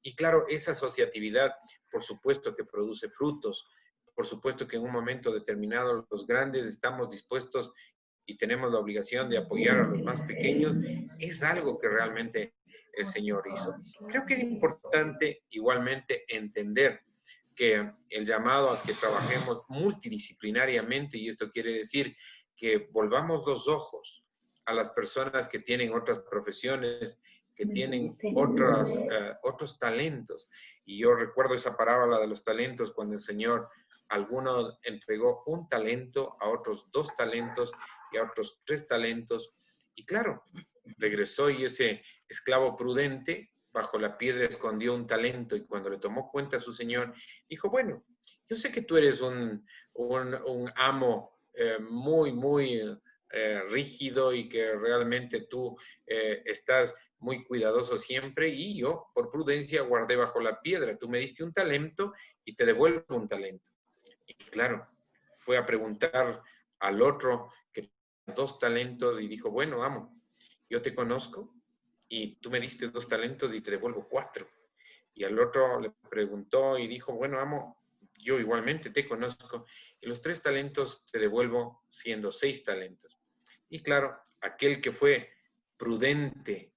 Y claro, esa asociatividad, por supuesto que produce frutos, por supuesto que en un momento determinado los grandes estamos dispuestos y tenemos la obligación de apoyar a los más pequeños, es algo que realmente el Señor hizo. Creo que es importante igualmente entender que el llamado a que trabajemos multidisciplinariamente, y esto quiere decir que volvamos los ojos a las personas que tienen otras profesiones, que tienen otros talentos. Y yo recuerdo esa parábola de los talentos cuando el Señor a algunos entregó un talento, a otros 2 talentos y a otros 3 talentos. Y claro, regresó y ese esclavo prudente bajo la piedra escondió un talento y cuando le tomó cuenta a su señor, dijo, bueno, yo sé que tú eres un amo muy rígido y que realmente tú estás muy cuidadoso siempre y yo, por prudencia, guardé bajo la piedra. Tú me diste un talento y te devuelvo un talento. Y claro, fue a preguntar al otro que tenía 2 talentos y dijo, bueno, amo, yo te conozco y tú me diste 2 talentos y te devuelvo 4. Y al otro le preguntó y dijo, bueno, amo, yo igualmente te conozco y los 3 talentos te devuelvo siendo 6 talentos. Y claro, aquel que fue prudente,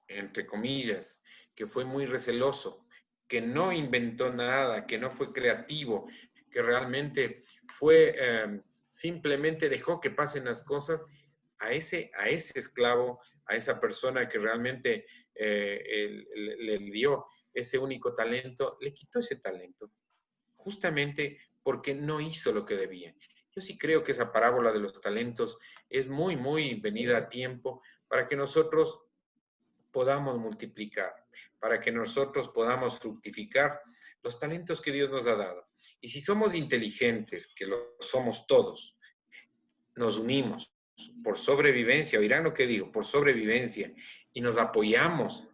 entre comillas, que fue muy receloso, que no inventó nada, que no fue creativo, que realmente fue, simplemente dejó que pasen las cosas, a ese esclavo, a esa persona que realmente le dio ese único talento, le quitó ese talento, justamente porque no hizo lo que debía. Yo sí creo que esa parábola de los talentos es muy venida a tiempo para que nosotros podamos multiplicar, para que nosotros podamos fructificar los talentos que Dios nos ha dado. Y si somos inteligentes, que lo somos todos, nos unimos por sobrevivencia, oirán lo que digo, por sobrevivencia, y nos apoyamos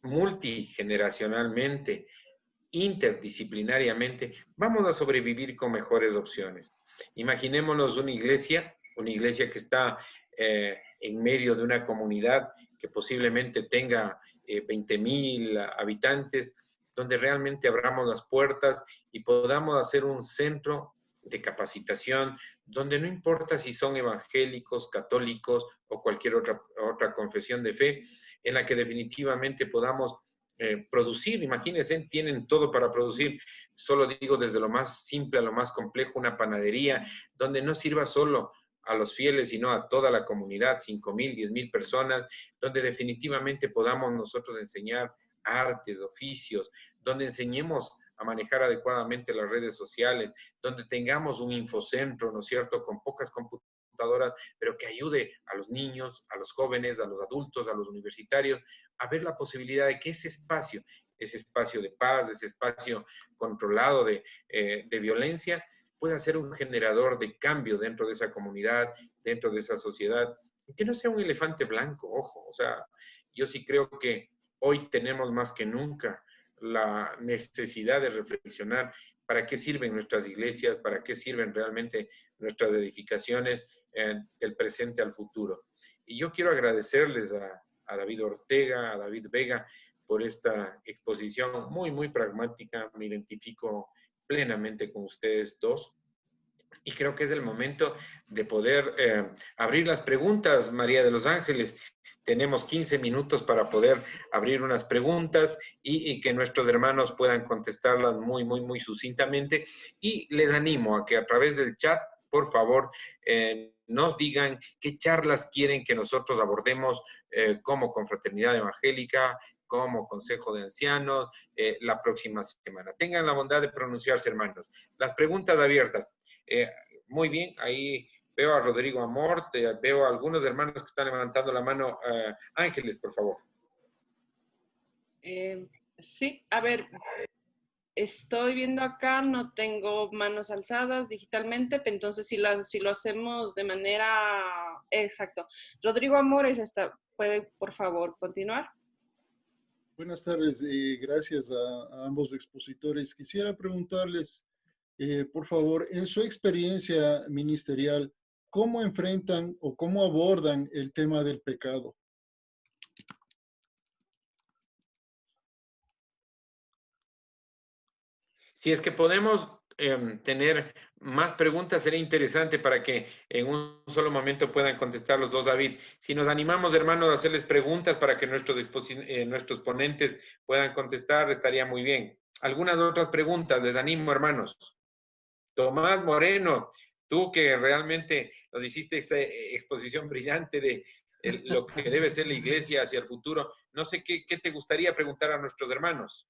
multigeneracionalmente, interdisciplinariamente, vamos a sobrevivir con mejores opciones. Imaginémonos una iglesia que está en medio de una comunidad que posiblemente tenga 20,000 habitantes, donde realmente abramos las puertas y podamos hacer un centro de capacitación, donde no importa si son evangélicos, católicos o cualquier otra confesión de fe, en la que definitivamente podamos producir. Imagínense, tienen todo para producir. Solo digo desde lo más simple a lo más complejo, una panadería donde no sirva solo a los fieles, sino a toda la comunidad, 5,000, 10,000 personas, donde definitivamente podamos nosotros enseñar artes, oficios, donde enseñemos a manejar adecuadamente las redes sociales, donde tengamos un infocentro, ¿no es cierto?, con pocas computadoras, pero que ayude a los niños, a los jóvenes, a los adultos, a los universitarios, a ver la posibilidad de que ese espacio de paz, ese espacio controlado de violencia, pueda ser un generador de cambio dentro de esa comunidad, dentro de esa sociedad, y que no sea un elefante blanco, ojo, o sea, yo sí creo que hoy tenemos más que nunca la necesidad de reflexionar para qué sirven nuestras iglesias, para qué sirven realmente nuestras edificaciones del presente al futuro. Y yo quiero agradecerles a David Ortega, a David Vega, por esta exposición muy, muy pragmática. Me identifico plenamente con ustedes dos. Y creo que es el momento de poder abrir las preguntas, María de los Ángeles. Tenemos 15 minutos para poder abrir unas preguntas y que nuestros hermanos puedan contestarlas muy, muy, muy sucintamente. Y les animo a que a través del chat, por favor, nos digan qué charlas quieren que nosotros abordemos como Confraternidad Evangélica, como Consejo de Ancianos, la próxima semana. Tengan la bondad de pronunciarse, hermanos. Las preguntas abiertas. Muy bien, ahí veo a Rodrigo Amor, veo a algunos hermanos que están levantando la mano. Ángeles, por favor. Sí, a ver, estoy viendo acá, no tengo manos alzadas digitalmente, pero entonces si lo hacemos de manera... Exacto. Rodrigo Amor ¿puede por favor continuar? Buenas tardes, gracias a ambos expositores. Quisiera preguntarles, por favor, en su experiencia ministerial, ¿cómo enfrentan o cómo abordan el tema del pecado? Si es que podemos tener más preguntas, sería interesante para que en un solo momento puedan contestar los dos, David. Si nos animamos, hermanos, a hacerles preguntas para que nuestros ponentes puedan contestar, estaría muy bien. Algunas otras preguntas, les animo, hermanos. Tomás Moreno, tú que realmente nos hiciste esa exposición brillante de lo que debe ser la iglesia hacia el futuro, no sé qué te gustaría preguntar a nuestros hermanos.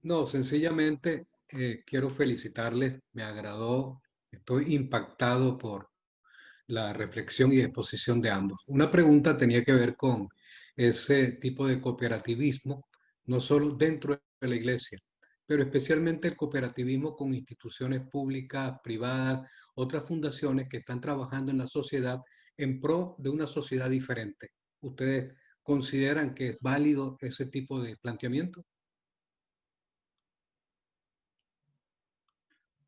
No, sencillamente quiero felicitarles, me agradó, estoy impactado por la reflexión y exposición de ambos. Una pregunta tenía que ver con ese tipo de cooperativismo, no solo dentro de la iglesia, pero especialmente el cooperativismo con instituciones públicas, privadas, otras fundaciones que están trabajando en la sociedad en pro de una sociedad diferente. ¿Ustedes consideran que es válido ese tipo de planteamiento?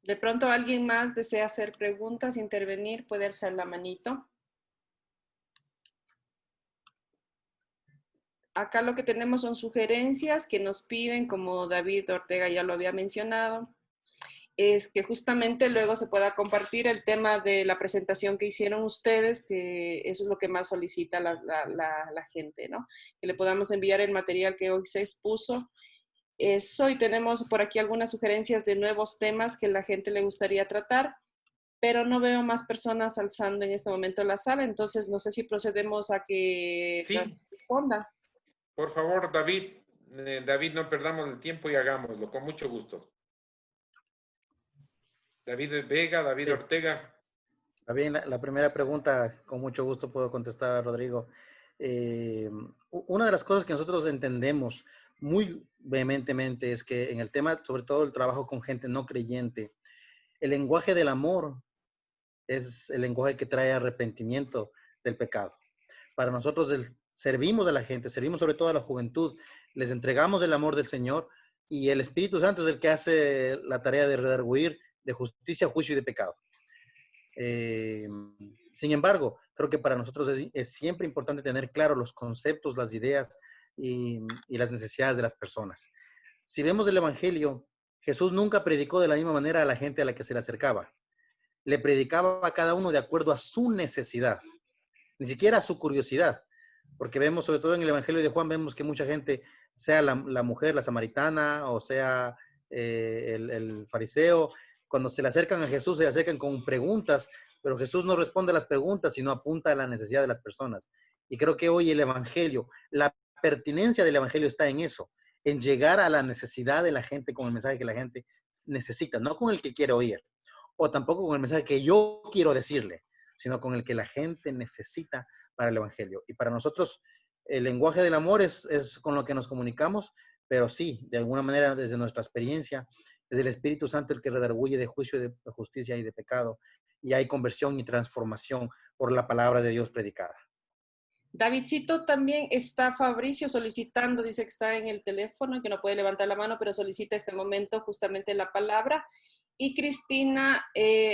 De pronto alguien más desea hacer preguntas, intervenir, puede alzar la manito. Acá lo que tenemos son sugerencias que nos piden, como David Ortega ya lo había mencionado, es que justamente luego se pueda compartir el tema de la presentación que hicieron ustedes, que eso es lo que más solicita la gente, ¿no? Que le podamos enviar el material que hoy se expuso. Hoy tenemos por aquí algunas sugerencias de nuevos temas que la gente le gustaría tratar, pero no veo más personas alzando en este momento la sala, entonces no sé si procedemos a que Sí. responda. Por favor, David. David, no perdamos el tiempo y hagámoslo, con mucho gusto. David Vega, David Sí. Ortega. Está bien, la primera pregunta, con mucho gusto puedo contestar, Rodrigo. Una de las cosas que nosotros entendemos muy vehementemente es que en el tema, sobre todo el trabajo con gente no creyente, el lenguaje del amor es el lenguaje que trae arrepentimiento del pecado. Para nosotros servimos a la gente, servimos sobre todo a la juventud, les entregamos el amor del Señor y el Espíritu Santo es el que hace la tarea de redarguir de justicia, juicio y de pecado. Sin embargo, creo que para nosotros es siempre importante tener claro los conceptos, las ideas y las necesidades de las personas. Si vemos el Evangelio, Jesús nunca predicó de la misma manera a la gente a la que se le acercaba. Le predicaba a cada uno de acuerdo a su necesidad, ni siquiera a su curiosidad, porque vemos, sobre todo en el Evangelio de Juan, vemos que mucha gente, sea la mujer, la samaritana, o sea el fariseo, cuando se le acercan a Jesús, se le acercan con preguntas, pero Jesús no responde a las preguntas, sino apunta a la necesidad de las personas. Y creo que hoy el Evangelio, la pertinencia del Evangelio está en eso, en llegar a la necesidad de la gente con el mensaje que la gente necesita, no con el que quiere oír, o tampoco con el mensaje que yo quiero decirle, sino con el que la gente necesita para el Evangelio. Y para nosotros, el lenguaje del amor es con lo que nos comunicamos, pero sí, de alguna manera, desde nuestra experiencia, es el Espíritu Santo el que redarguye de juicio, de justicia y de pecado, y hay conversión y transformación por la palabra de Dios predicada. Davidcito, también está Fabricio solicitando, dice que está en el teléfono y que no puede levantar la mano, pero solicita este momento justamente la palabra. Y Cristina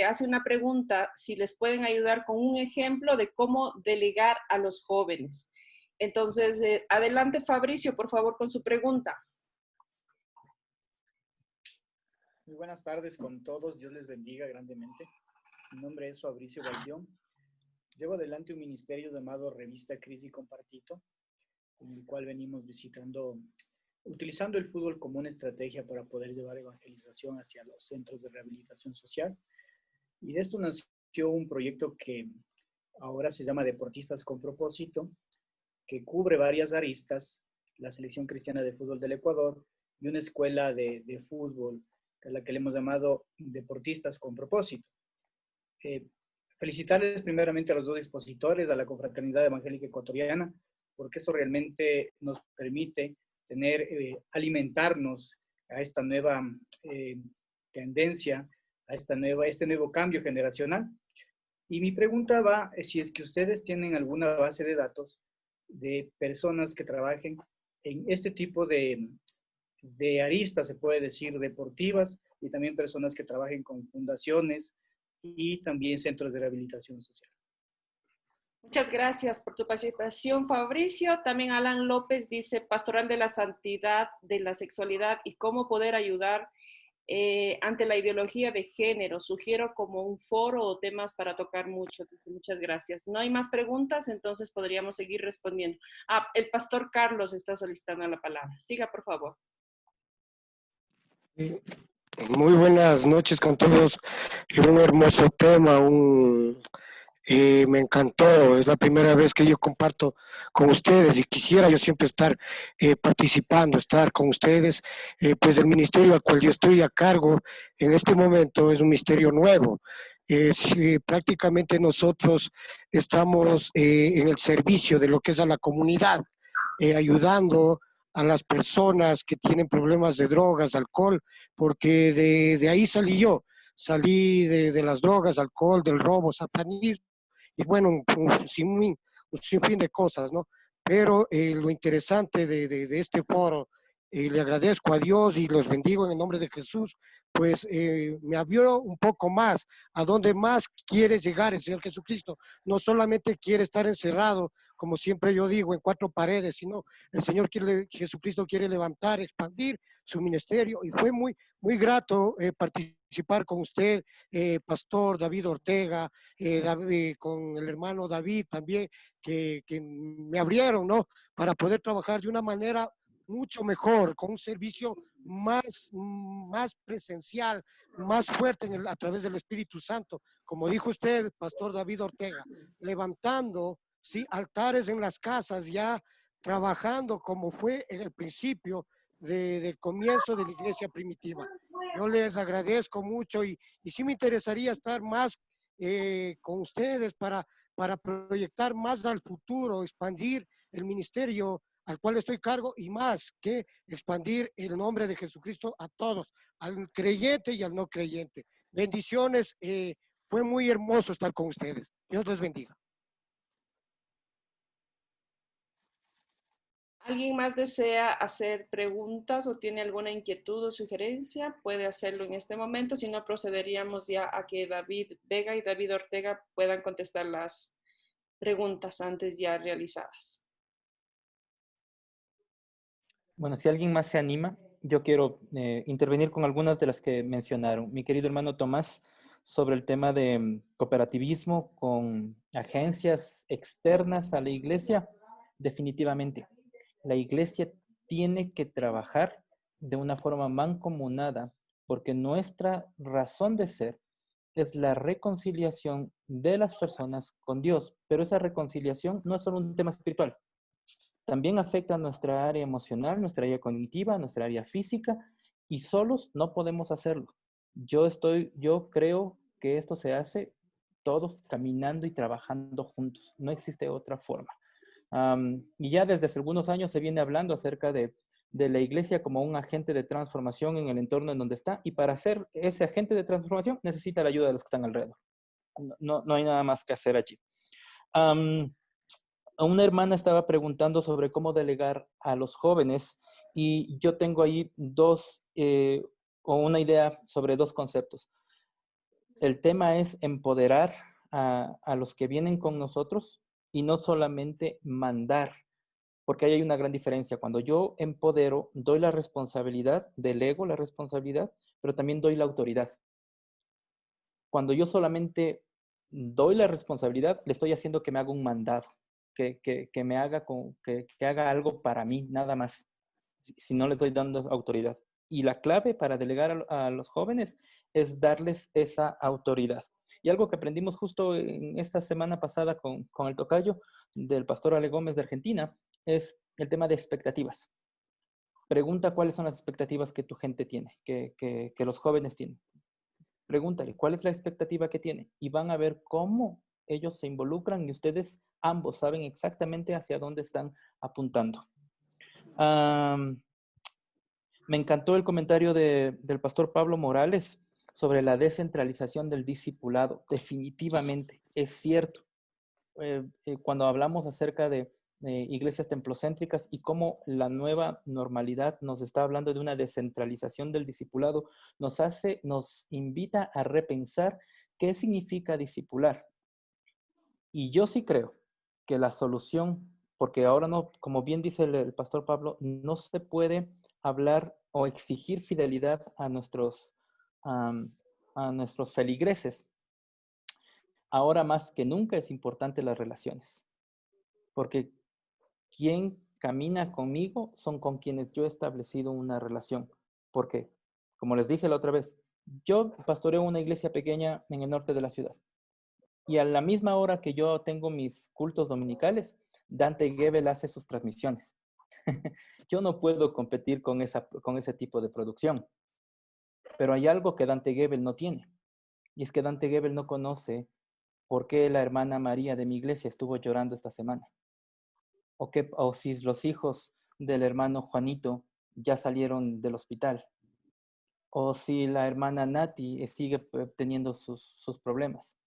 hace una pregunta, si les pueden ayudar con un ejemplo de cómo delegar a los jóvenes. Entonces, adelante Fabricio, por favor, con su pregunta. Muy buenas tardes con todos, Dios les bendiga grandemente. Mi nombre es Fabricio Galdión. Llevo adelante un ministerio llamado Revista Crisis y Compartito, en el cual venimos utilizando el fútbol como una estrategia para poder llevar evangelización hacia los centros de rehabilitación social. Y de esto nació un proyecto que ahora se llama Deportistas con Propósito, que cubre varias aristas, la Selección Cristiana de Fútbol del Ecuador y una escuela de fútbol, a la que le hemos llamado Deportistas con Propósito. Felicitarles primeramente a los dos expositores, a la Confraternidad Evangélica Ecuatoriana, porque esto realmente nos permite alimentarnos a esta nueva tendencia, a este nuevo cambio generacional. Y mi pregunta va, si es que ustedes tienen alguna base de datos de personas que trabajen en este tipo de aristas, se puede decir, deportivas, y también personas que trabajen con fundaciones y también centros de rehabilitación social. Muchas gracias por tu participación, Fabricio. También Alan López dice, Pastoral de la Santidad, de la Sexualidad y cómo poder ayudar ante la ideología de género. Sugiero como un foro o temas para tocar mucho. Muchas gracias. No hay más preguntas, entonces podríamos seguir respondiendo. El pastor Carlos está solicitando la palabra. Siga, por favor. Muy buenas noches con todos. Un hermoso tema, me encantó. Es la primera vez que yo comparto con ustedes y quisiera yo siempre estar participando, estar con ustedes. Pues el ministerio al cual yo estoy a cargo en este momento es un ministerio nuevo. Prácticamente nosotros estamos en el servicio de lo que es a la comunidad, ayudando a las personas que tienen problemas de drogas, alcohol, porque de ahí salí de las drogas, alcohol, del robo, satanismo, y bueno, un sinfín de cosas, ¿no? Pero lo interesante de este foro, le agradezco a Dios y los bendigo en el nombre de Jesús, pues me abrió un poco más a dónde más quiere llegar el Señor Jesucristo. No solamente quiere estar encerrado, como siempre yo digo, en cuatro paredes, sino el Señor Jesucristo quiere levantar, expandir su ministerio, y fue muy, muy grato participar con usted, Pastor David Ortega, con el hermano David también, que me abrieron, ¿no? Para poder trabajar de una manera mucho mejor, con un servicio más presencial, más fuerte a través del Espíritu Santo. Como dijo usted, Pastor David Ortega, levantando, ¿sí?, altares en las casas, ya trabajando como fue en el principio del comienzo de la iglesia primitiva. Yo les agradezco mucho y sí me interesaría estar más con ustedes para proyectar más al futuro, expandir el ministerio al cual estoy cargo, y más que expandir el nombre de Jesucristo a todos, al creyente y al no creyente. Bendiciones, fue muy hermoso estar con ustedes. Dios les bendiga. ¿Alguien más desea hacer preguntas o tiene alguna inquietud o sugerencia? Puede hacerlo en este momento, si no procederíamos ya a que David Vega y David Ortega puedan contestar las preguntas antes ya realizadas. Bueno, si alguien más se anima, yo quiero intervenir con algunas de las que mencionaron. Mi querido hermano Tomás, sobre el tema de cooperativismo con agencias externas a la iglesia, definitivamente. La iglesia tiene que trabajar de una forma mancomunada, porque nuestra razón de ser es la reconciliación de las personas con Dios. Pero esa reconciliación no es solo un tema espiritual. también afecta a nuestra área emocional, nuestra área cognitiva, nuestra área física, y solos no podemos hacerlo. Yo creo que esto se hace todos caminando y trabajando juntos. No existe otra forma. Y ya desde hace algunos años se viene hablando acerca de la iglesia como un agente de transformación en el entorno en donde está, y para ser ese agente de transformación necesita la ayuda de los que están alrededor. No hay nada más que hacer allí. Una hermana estaba preguntando sobre cómo delegar a los jóvenes, y yo tengo ahí una idea sobre dos conceptos. El tema es empoderar a los que vienen con nosotros y no solamente mandar, porque ahí hay una gran diferencia. Cuando yo empodero, doy la responsabilidad, delego la responsabilidad, pero también doy la autoridad. Cuando yo solamente doy la responsabilidad, le estoy haciendo que me haga un mandado, que haga algo para mí, nada más, si no le estoy dando autoridad. Y la clave para delegar a los jóvenes es darles esa autoridad. Y algo que aprendimos justo en esta semana pasada con el tocayo del pastor Ale Gómez de Argentina es el tema de expectativas. Pregunta cuáles son las expectativas que tu gente tiene, que los jóvenes tienen. Pregúntale cuál es la expectativa que tiene y van a ver cómo ellos se involucran y ustedes ambos saben exactamente hacia dónde están apuntando. Me encantó el comentario del pastor Pablo Morales sobre la descentralización del discipulado. Definitivamente, es cierto. Cuando hablamos acerca de iglesias templocéntricas y cómo la nueva normalidad nos está hablando de una descentralización del discipulado, nos invita a repensar qué significa discipular. Y yo sí creo que la solución, porque ahora no, como bien dice el pastor Pablo, no se puede hablar o exigir fidelidad a nuestros feligreses. Ahora más que nunca es importante las relaciones, porque quien camina conmigo son con quienes yo he establecido una relación. Porque, como les dije la otra vez, yo pastoreo una iglesia pequeña en el norte de la ciudad. Y a la misma hora que yo tengo mis cultos dominicales, Dante Gebel hace sus transmisiones. Yo no puedo competir con ese tipo de producción. Pero hay algo que Dante Gebel no tiene. Y es que Dante Gebel no conoce por qué la hermana María de mi iglesia estuvo llorando esta semana. O si los hijos del hermano Juanito ya salieron del hospital. O si la hermana Nati sigue teniendo sus problemas.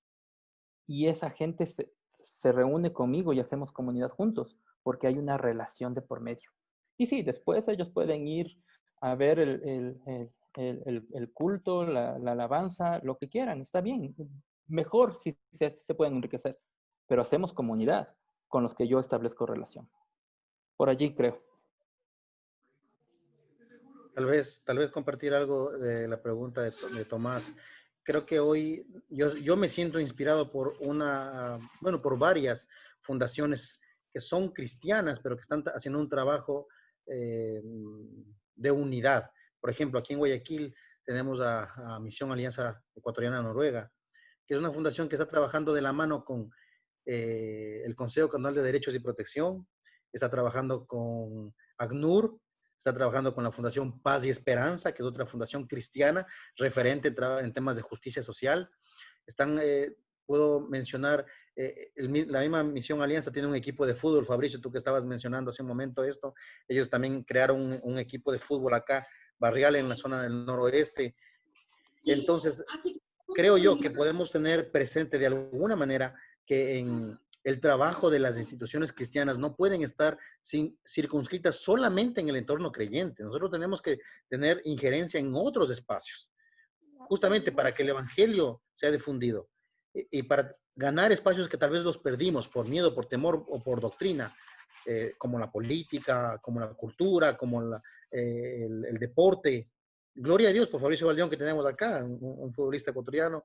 Y esa gente se reúne conmigo y hacemos comunidad juntos, porque hay una relación de por medio. Y sí, después ellos pueden ir a ver el culto, la alabanza, lo que quieran, está bien. Mejor si se pueden enriquecer, pero hacemos comunidad con los que yo establezco relación. Por allí creo. Tal vez compartir algo de la pregunta de Tomás. Creo que hoy yo me siento inspirado por por varias fundaciones que son cristianas, pero que están haciendo un trabajo de unidad. Por ejemplo, aquí en Guayaquil tenemos a Misión Alianza Ecuatoriana Noruega, que es una fundación que está trabajando de la mano con el Consejo Cantonal de Derechos y Protección, está trabajando con ACNUR, está trabajando con la Fundación Paz y Esperanza, que es otra fundación cristiana referente en temas de justicia social. Puedo mencionar, la misma Misión Alianza tiene un equipo de fútbol. Fabricio, tú que estabas mencionando hace un momento esto, ellos también crearon un equipo de fútbol acá, barrial en la zona del noroeste. Entonces, creo yo que podemos tener presente de alguna manera que en el trabajo de las instituciones cristianas no pueden estar circunscritas solamente en el entorno creyente. Nosotros tenemos que tener injerencia en otros espacios, justamente para que el evangelio sea difundido y para ganar espacios que tal vez los perdimos por miedo, por temor o por doctrina, como la política, como la cultura, como el deporte. Gloria a Dios por Fabricio Valdión, que tenemos acá, un futbolista ecuatoriano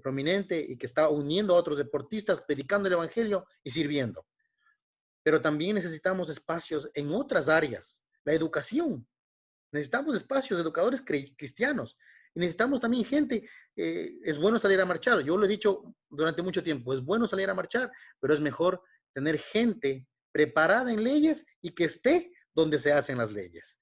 prominente y que está uniendo a otros deportistas, predicando el evangelio y sirviendo. Pero también necesitamos espacios en otras áreas. La educación. Necesitamos espacios de educadores cristianos. Y necesitamos también gente. Es bueno salir a marchar. Yo lo he dicho durante mucho tiempo. Es bueno salir a marchar, pero es mejor tener gente preparada en leyes y que esté donde se hacen las leyes.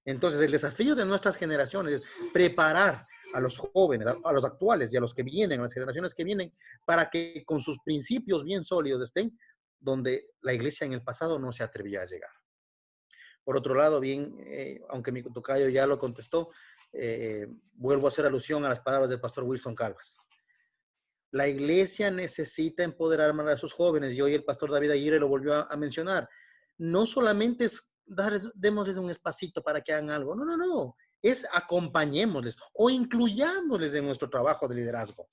Entonces, el desafío de nuestras generaciones es preparar a los jóvenes, a los actuales y a los que vienen, a las generaciones que vienen, para que con sus principios bien sólidos estén donde la iglesia en el pasado no se atrevía a llegar. Por otro lado, bien, aunque mi tocayo ya lo contestó, vuelvo a hacer alusión a las palabras del pastor Wilson Calvas. La iglesia necesita empoderar más a sus jóvenes, y hoy el pastor David Aguirre lo volvió a mencionar. No solamente es démosles un espacito para que hagan algo, no, es acompañémosles o incluyámosles en nuestro trabajo de liderazgo.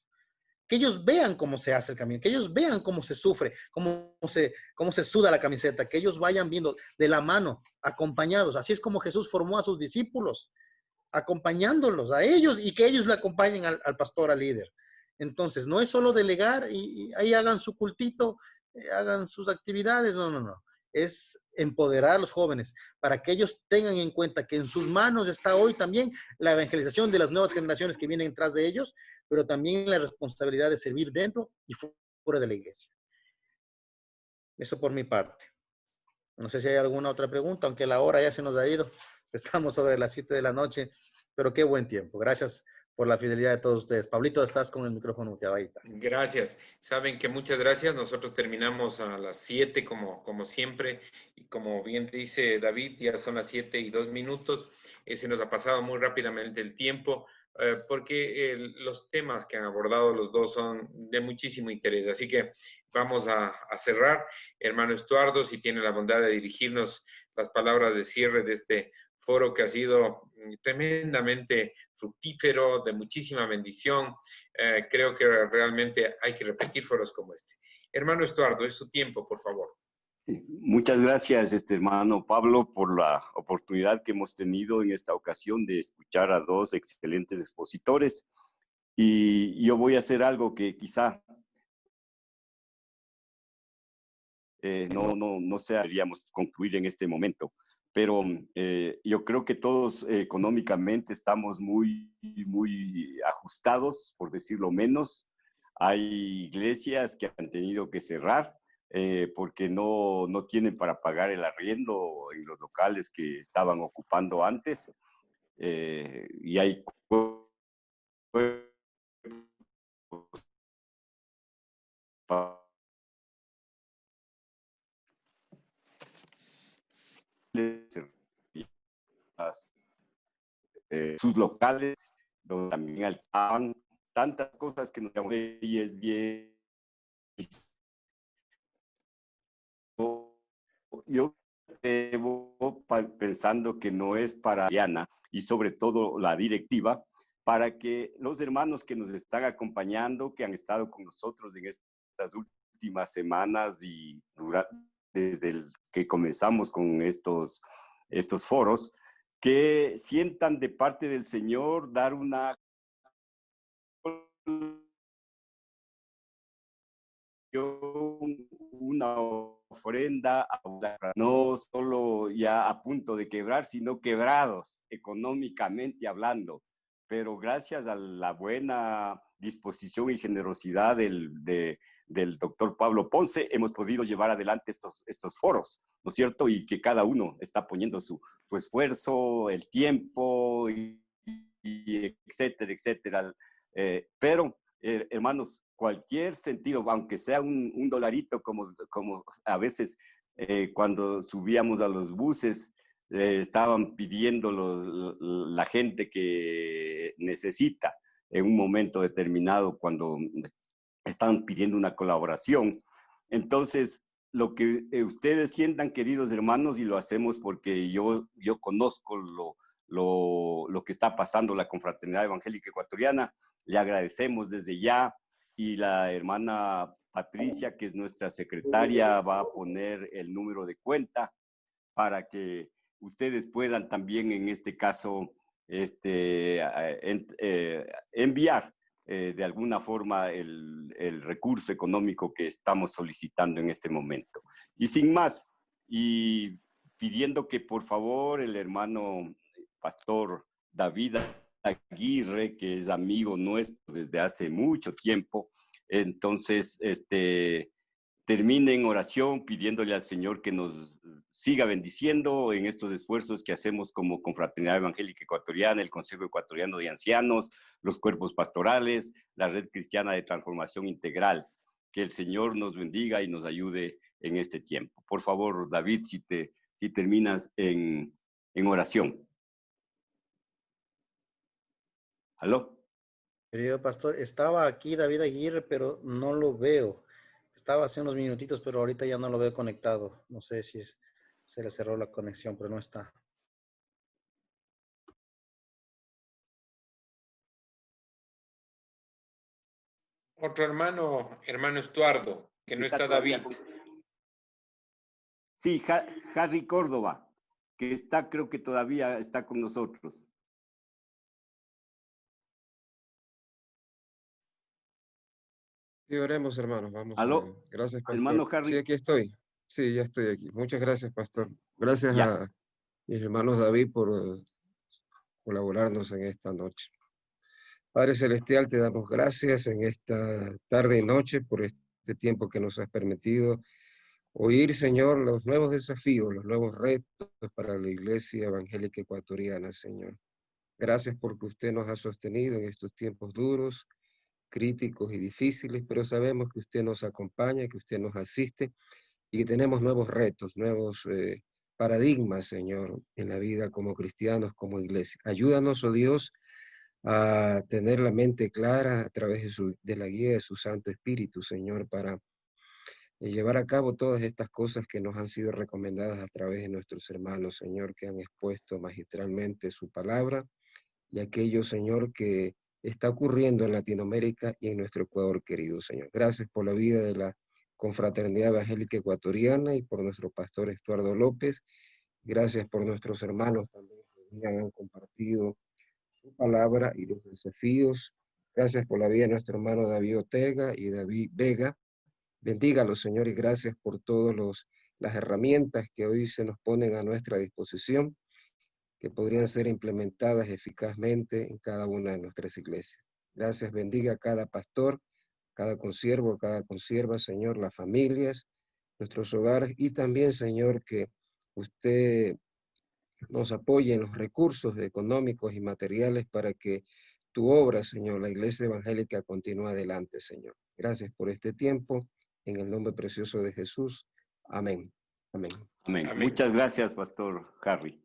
Que ellos vean cómo se hace el camino, que ellos vean cómo se sufre, cómo se suda la camiseta, que ellos vayan viendo de la mano, acompañados. Así es como Jesús formó a sus discípulos, acompañándolos a ellos y que ellos le acompañen al pastor, al líder. Entonces, no es solo delegar y ahí hagan su cultito, hagan sus actividades, no. Es empoderar a los jóvenes para que ellos tengan en cuenta que en sus manos está hoy también la evangelización de las nuevas generaciones que vienen tras de ellos, pero también la responsabilidad de servir dentro y fuera de la iglesia. Eso por mi parte. No sé si hay alguna otra pregunta, aunque la hora ya se nos ha ido. Estamos sobre las 7 de la noche, pero qué buen tiempo. Gracias por la fidelidad de todos ustedes. Pablito, estás con el micrófono que ahí está. Gracias. Saben que muchas gracias. Nosotros terminamos a las 7 como siempre. Y como bien dice David, ya son las 7:02. Se nos ha pasado muy rápidamente el tiempo porque los temas que han abordado los dos son de muchísimo interés. Así que vamos a cerrar. Hermano Estuardo, si tiene la bondad de dirigirnos las palabras de cierre de este foro que ha sido tremendamente fructífero, de muchísima bendición. Creo que realmente hay que repetir foros como este. Hermano Estuardo, es su tiempo, por favor. Sí, muchas gracias, hermano Pablo, por la oportunidad que hemos tenido en esta ocasión de escuchar a dos excelentes expositores. Y yo voy a hacer algo que quizá no deberíamos concluir en este momento. Pero yo creo que todos económicamente estamos muy ajustados, por decirlo menos. Hay iglesias que han tenido que cerrar porque no tienen para pagar el arriendo en los locales que estaban ocupando antes. Y hay sus locales, donde también alquilaban tantas cosas que nos llamamos y es bien. Yo pensando que no es para Diana y sobre todo la directiva, para que los hermanos que nos están acompañando, que han estado con nosotros en estas últimas semanas y desde que comenzamos con estos foros, que sientan de parte del Señor dar una ofrenda, no solo ya a punto de quebrar, sino quebrados económicamente hablando. Pero gracias a la buena disposición y generosidad del doctor Pablo Ponce, hemos podido llevar adelante estos foros, ¿no es cierto? Y que cada uno está poniendo su esfuerzo, el tiempo, y etcétera, etcétera. Pero, hermanos, cualquier sentido, aunque sea un dolarito, como a veces cuando subíamos a los buses, estaban pidiendo la gente que necesita en un momento determinado cuando están pidiendo una colaboración. Entonces, lo que ustedes sientan, queridos hermanos, y lo hacemos porque yo conozco lo que está pasando la Confraternidad Evangélica Ecuatoriana, le agradecemos desde ya, y la hermana Patricia, que es nuestra secretaria, va a poner el número de cuenta para que ustedes puedan también, en este caso, enviar de alguna forma el recurso económico que estamos solicitando en este momento. Y sin más, y pidiendo que por favor el hermano pastor David Aguirre, que es amigo nuestro desde hace mucho tiempo, entonces termine en oración pidiéndole al Señor que nos siga bendiciendo en estos esfuerzos que hacemos como Confraternidad Evangélica Ecuatoriana, el Consejo Ecuatoriano de Ancianos, los cuerpos pastorales, la Red Cristiana de Transformación Integral. Que el Señor nos bendiga y nos ayude en este tiempo. Por favor, David, si terminas en oración. ¿Aló? Querido pastor, estaba aquí David Aguirre, pero no lo veo. Estaba hace unos minutitos, pero ahorita ya no lo veo conectado. No sé si se le cerró la conexión, pero no está. Otro hermano Estuardo, que no está David. Sí, Harry Córdoba, que creo que todavía está con nosotros. Sí, oremos, hermanos. Vamos. ¿Aló? Gracias, pastor. Hermano Harry. Sí, aquí estoy. Sí, ya estoy aquí. Muchas gracias, pastor. Gracias Ya. a mis hermanos David por colaborarnos en esta noche. Padre Celestial, te damos gracias en esta tarde y noche por este tiempo que nos has permitido oír, Señor, los nuevos desafíos, los nuevos retos para la Iglesia Evangélica Ecuatoriana, Señor. Gracias porque usted nos ha sostenido en estos tiempos duros, críticos y difíciles, pero sabemos que usted nos acompaña, que usted nos asiste y que tenemos nuevos retos, nuevos paradigmas, Señor, en la vida como cristianos, como iglesia. Ayúdanos, oh Dios, a tener la mente clara a través de la guía de su Santo Espíritu, Señor, para llevar a cabo todas estas cosas que nos han sido recomendadas a través de nuestros hermanos, Señor, que han expuesto magistralmente su palabra y aquello, Señor, que está ocurriendo en Latinoamérica y en nuestro Ecuador, querido Señor. Gracias por la vida de la Confraternidad Evangélica Ecuatoriana y por nuestro pastor Estuardo López. Gracias por nuestros hermanos también que han compartido su palabra y los desafíos. Gracias por la vida de nuestro hermano David Ortega y David Vega. Bendígalos, Señor, y gracias por todas las herramientas que hoy se nos ponen a nuestra disposición, que podrían ser implementadas eficazmente en cada una de nuestras iglesias. Gracias, bendiga a cada pastor, cada consiervo, cada consierva, Señor, las familias, nuestros hogares, y también, Señor, que usted nos apoye en los recursos económicos y materiales para que tu obra, Señor, la Iglesia Evangélica, continúe adelante, Señor. Gracias por este tiempo, en el nombre precioso de Jesús. Amén. Amén. Amén. Amén. Muchas gracias, pastor Harry.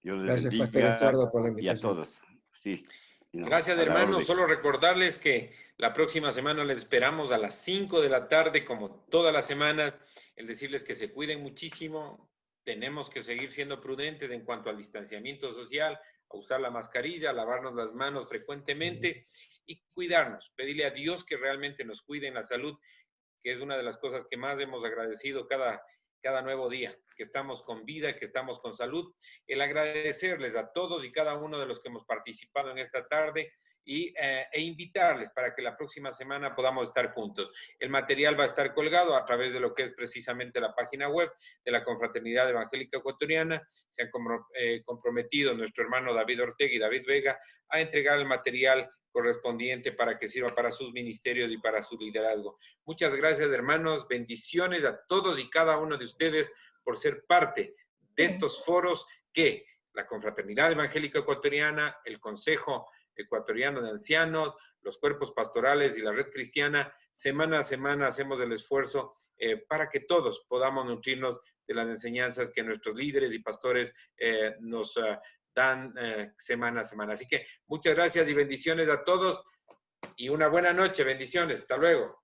Dios les Gracias, bendiga pastor Estuardo, por la y a invitación. todos. Sí, no, Gracias, a la hermanos. orden. Solo recordarles que la próxima semana les esperamos a las 5 de la tarde, como todas las semanas. El decirles que se cuiden muchísimo. Tenemos que seguir siendo prudentes en cuanto al distanciamiento social, a usar la mascarilla, a lavarnos las manos frecuentemente y cuidarnos. Pedirle a Dios que realmente nos cuide en la salud, que es una de las cosas que más hemos agradecido cada nuevo día, que estamos con vida, que estamos con salud. El agradecerles a todos y cada uno de los que hemos participado en esta tarde e invitarles para que la próxima semana podamos estar juntos. El material va a estar colgado a través de lo que es precisamente la página web de la Confraternidad Evangélica Ecuatoriana. Se han comprometido nuestro hermano David Ortega y David Vega a entregar el material correspondiente para que sirva para sus ministerios y para su liderazgo. Muchas gracias, hermanos. Bendiciones a todos y cada uno de ustedes por ser parte de estos foros que la Confraternidad Evangélica Ecuatoriana, el Consejo Ecuatoriano de Ancianos, los cuerpos pastorales y la Red Cristiana, semana a semana hacemos el esfuerzo para que todos podamos nutrirnos de las enseñanzas que nuestros líderes y pastores nos dan semana a semana. Así que muchas gracias y bendiciones a todos y una buena noche. Bendiciones. Hasta luego.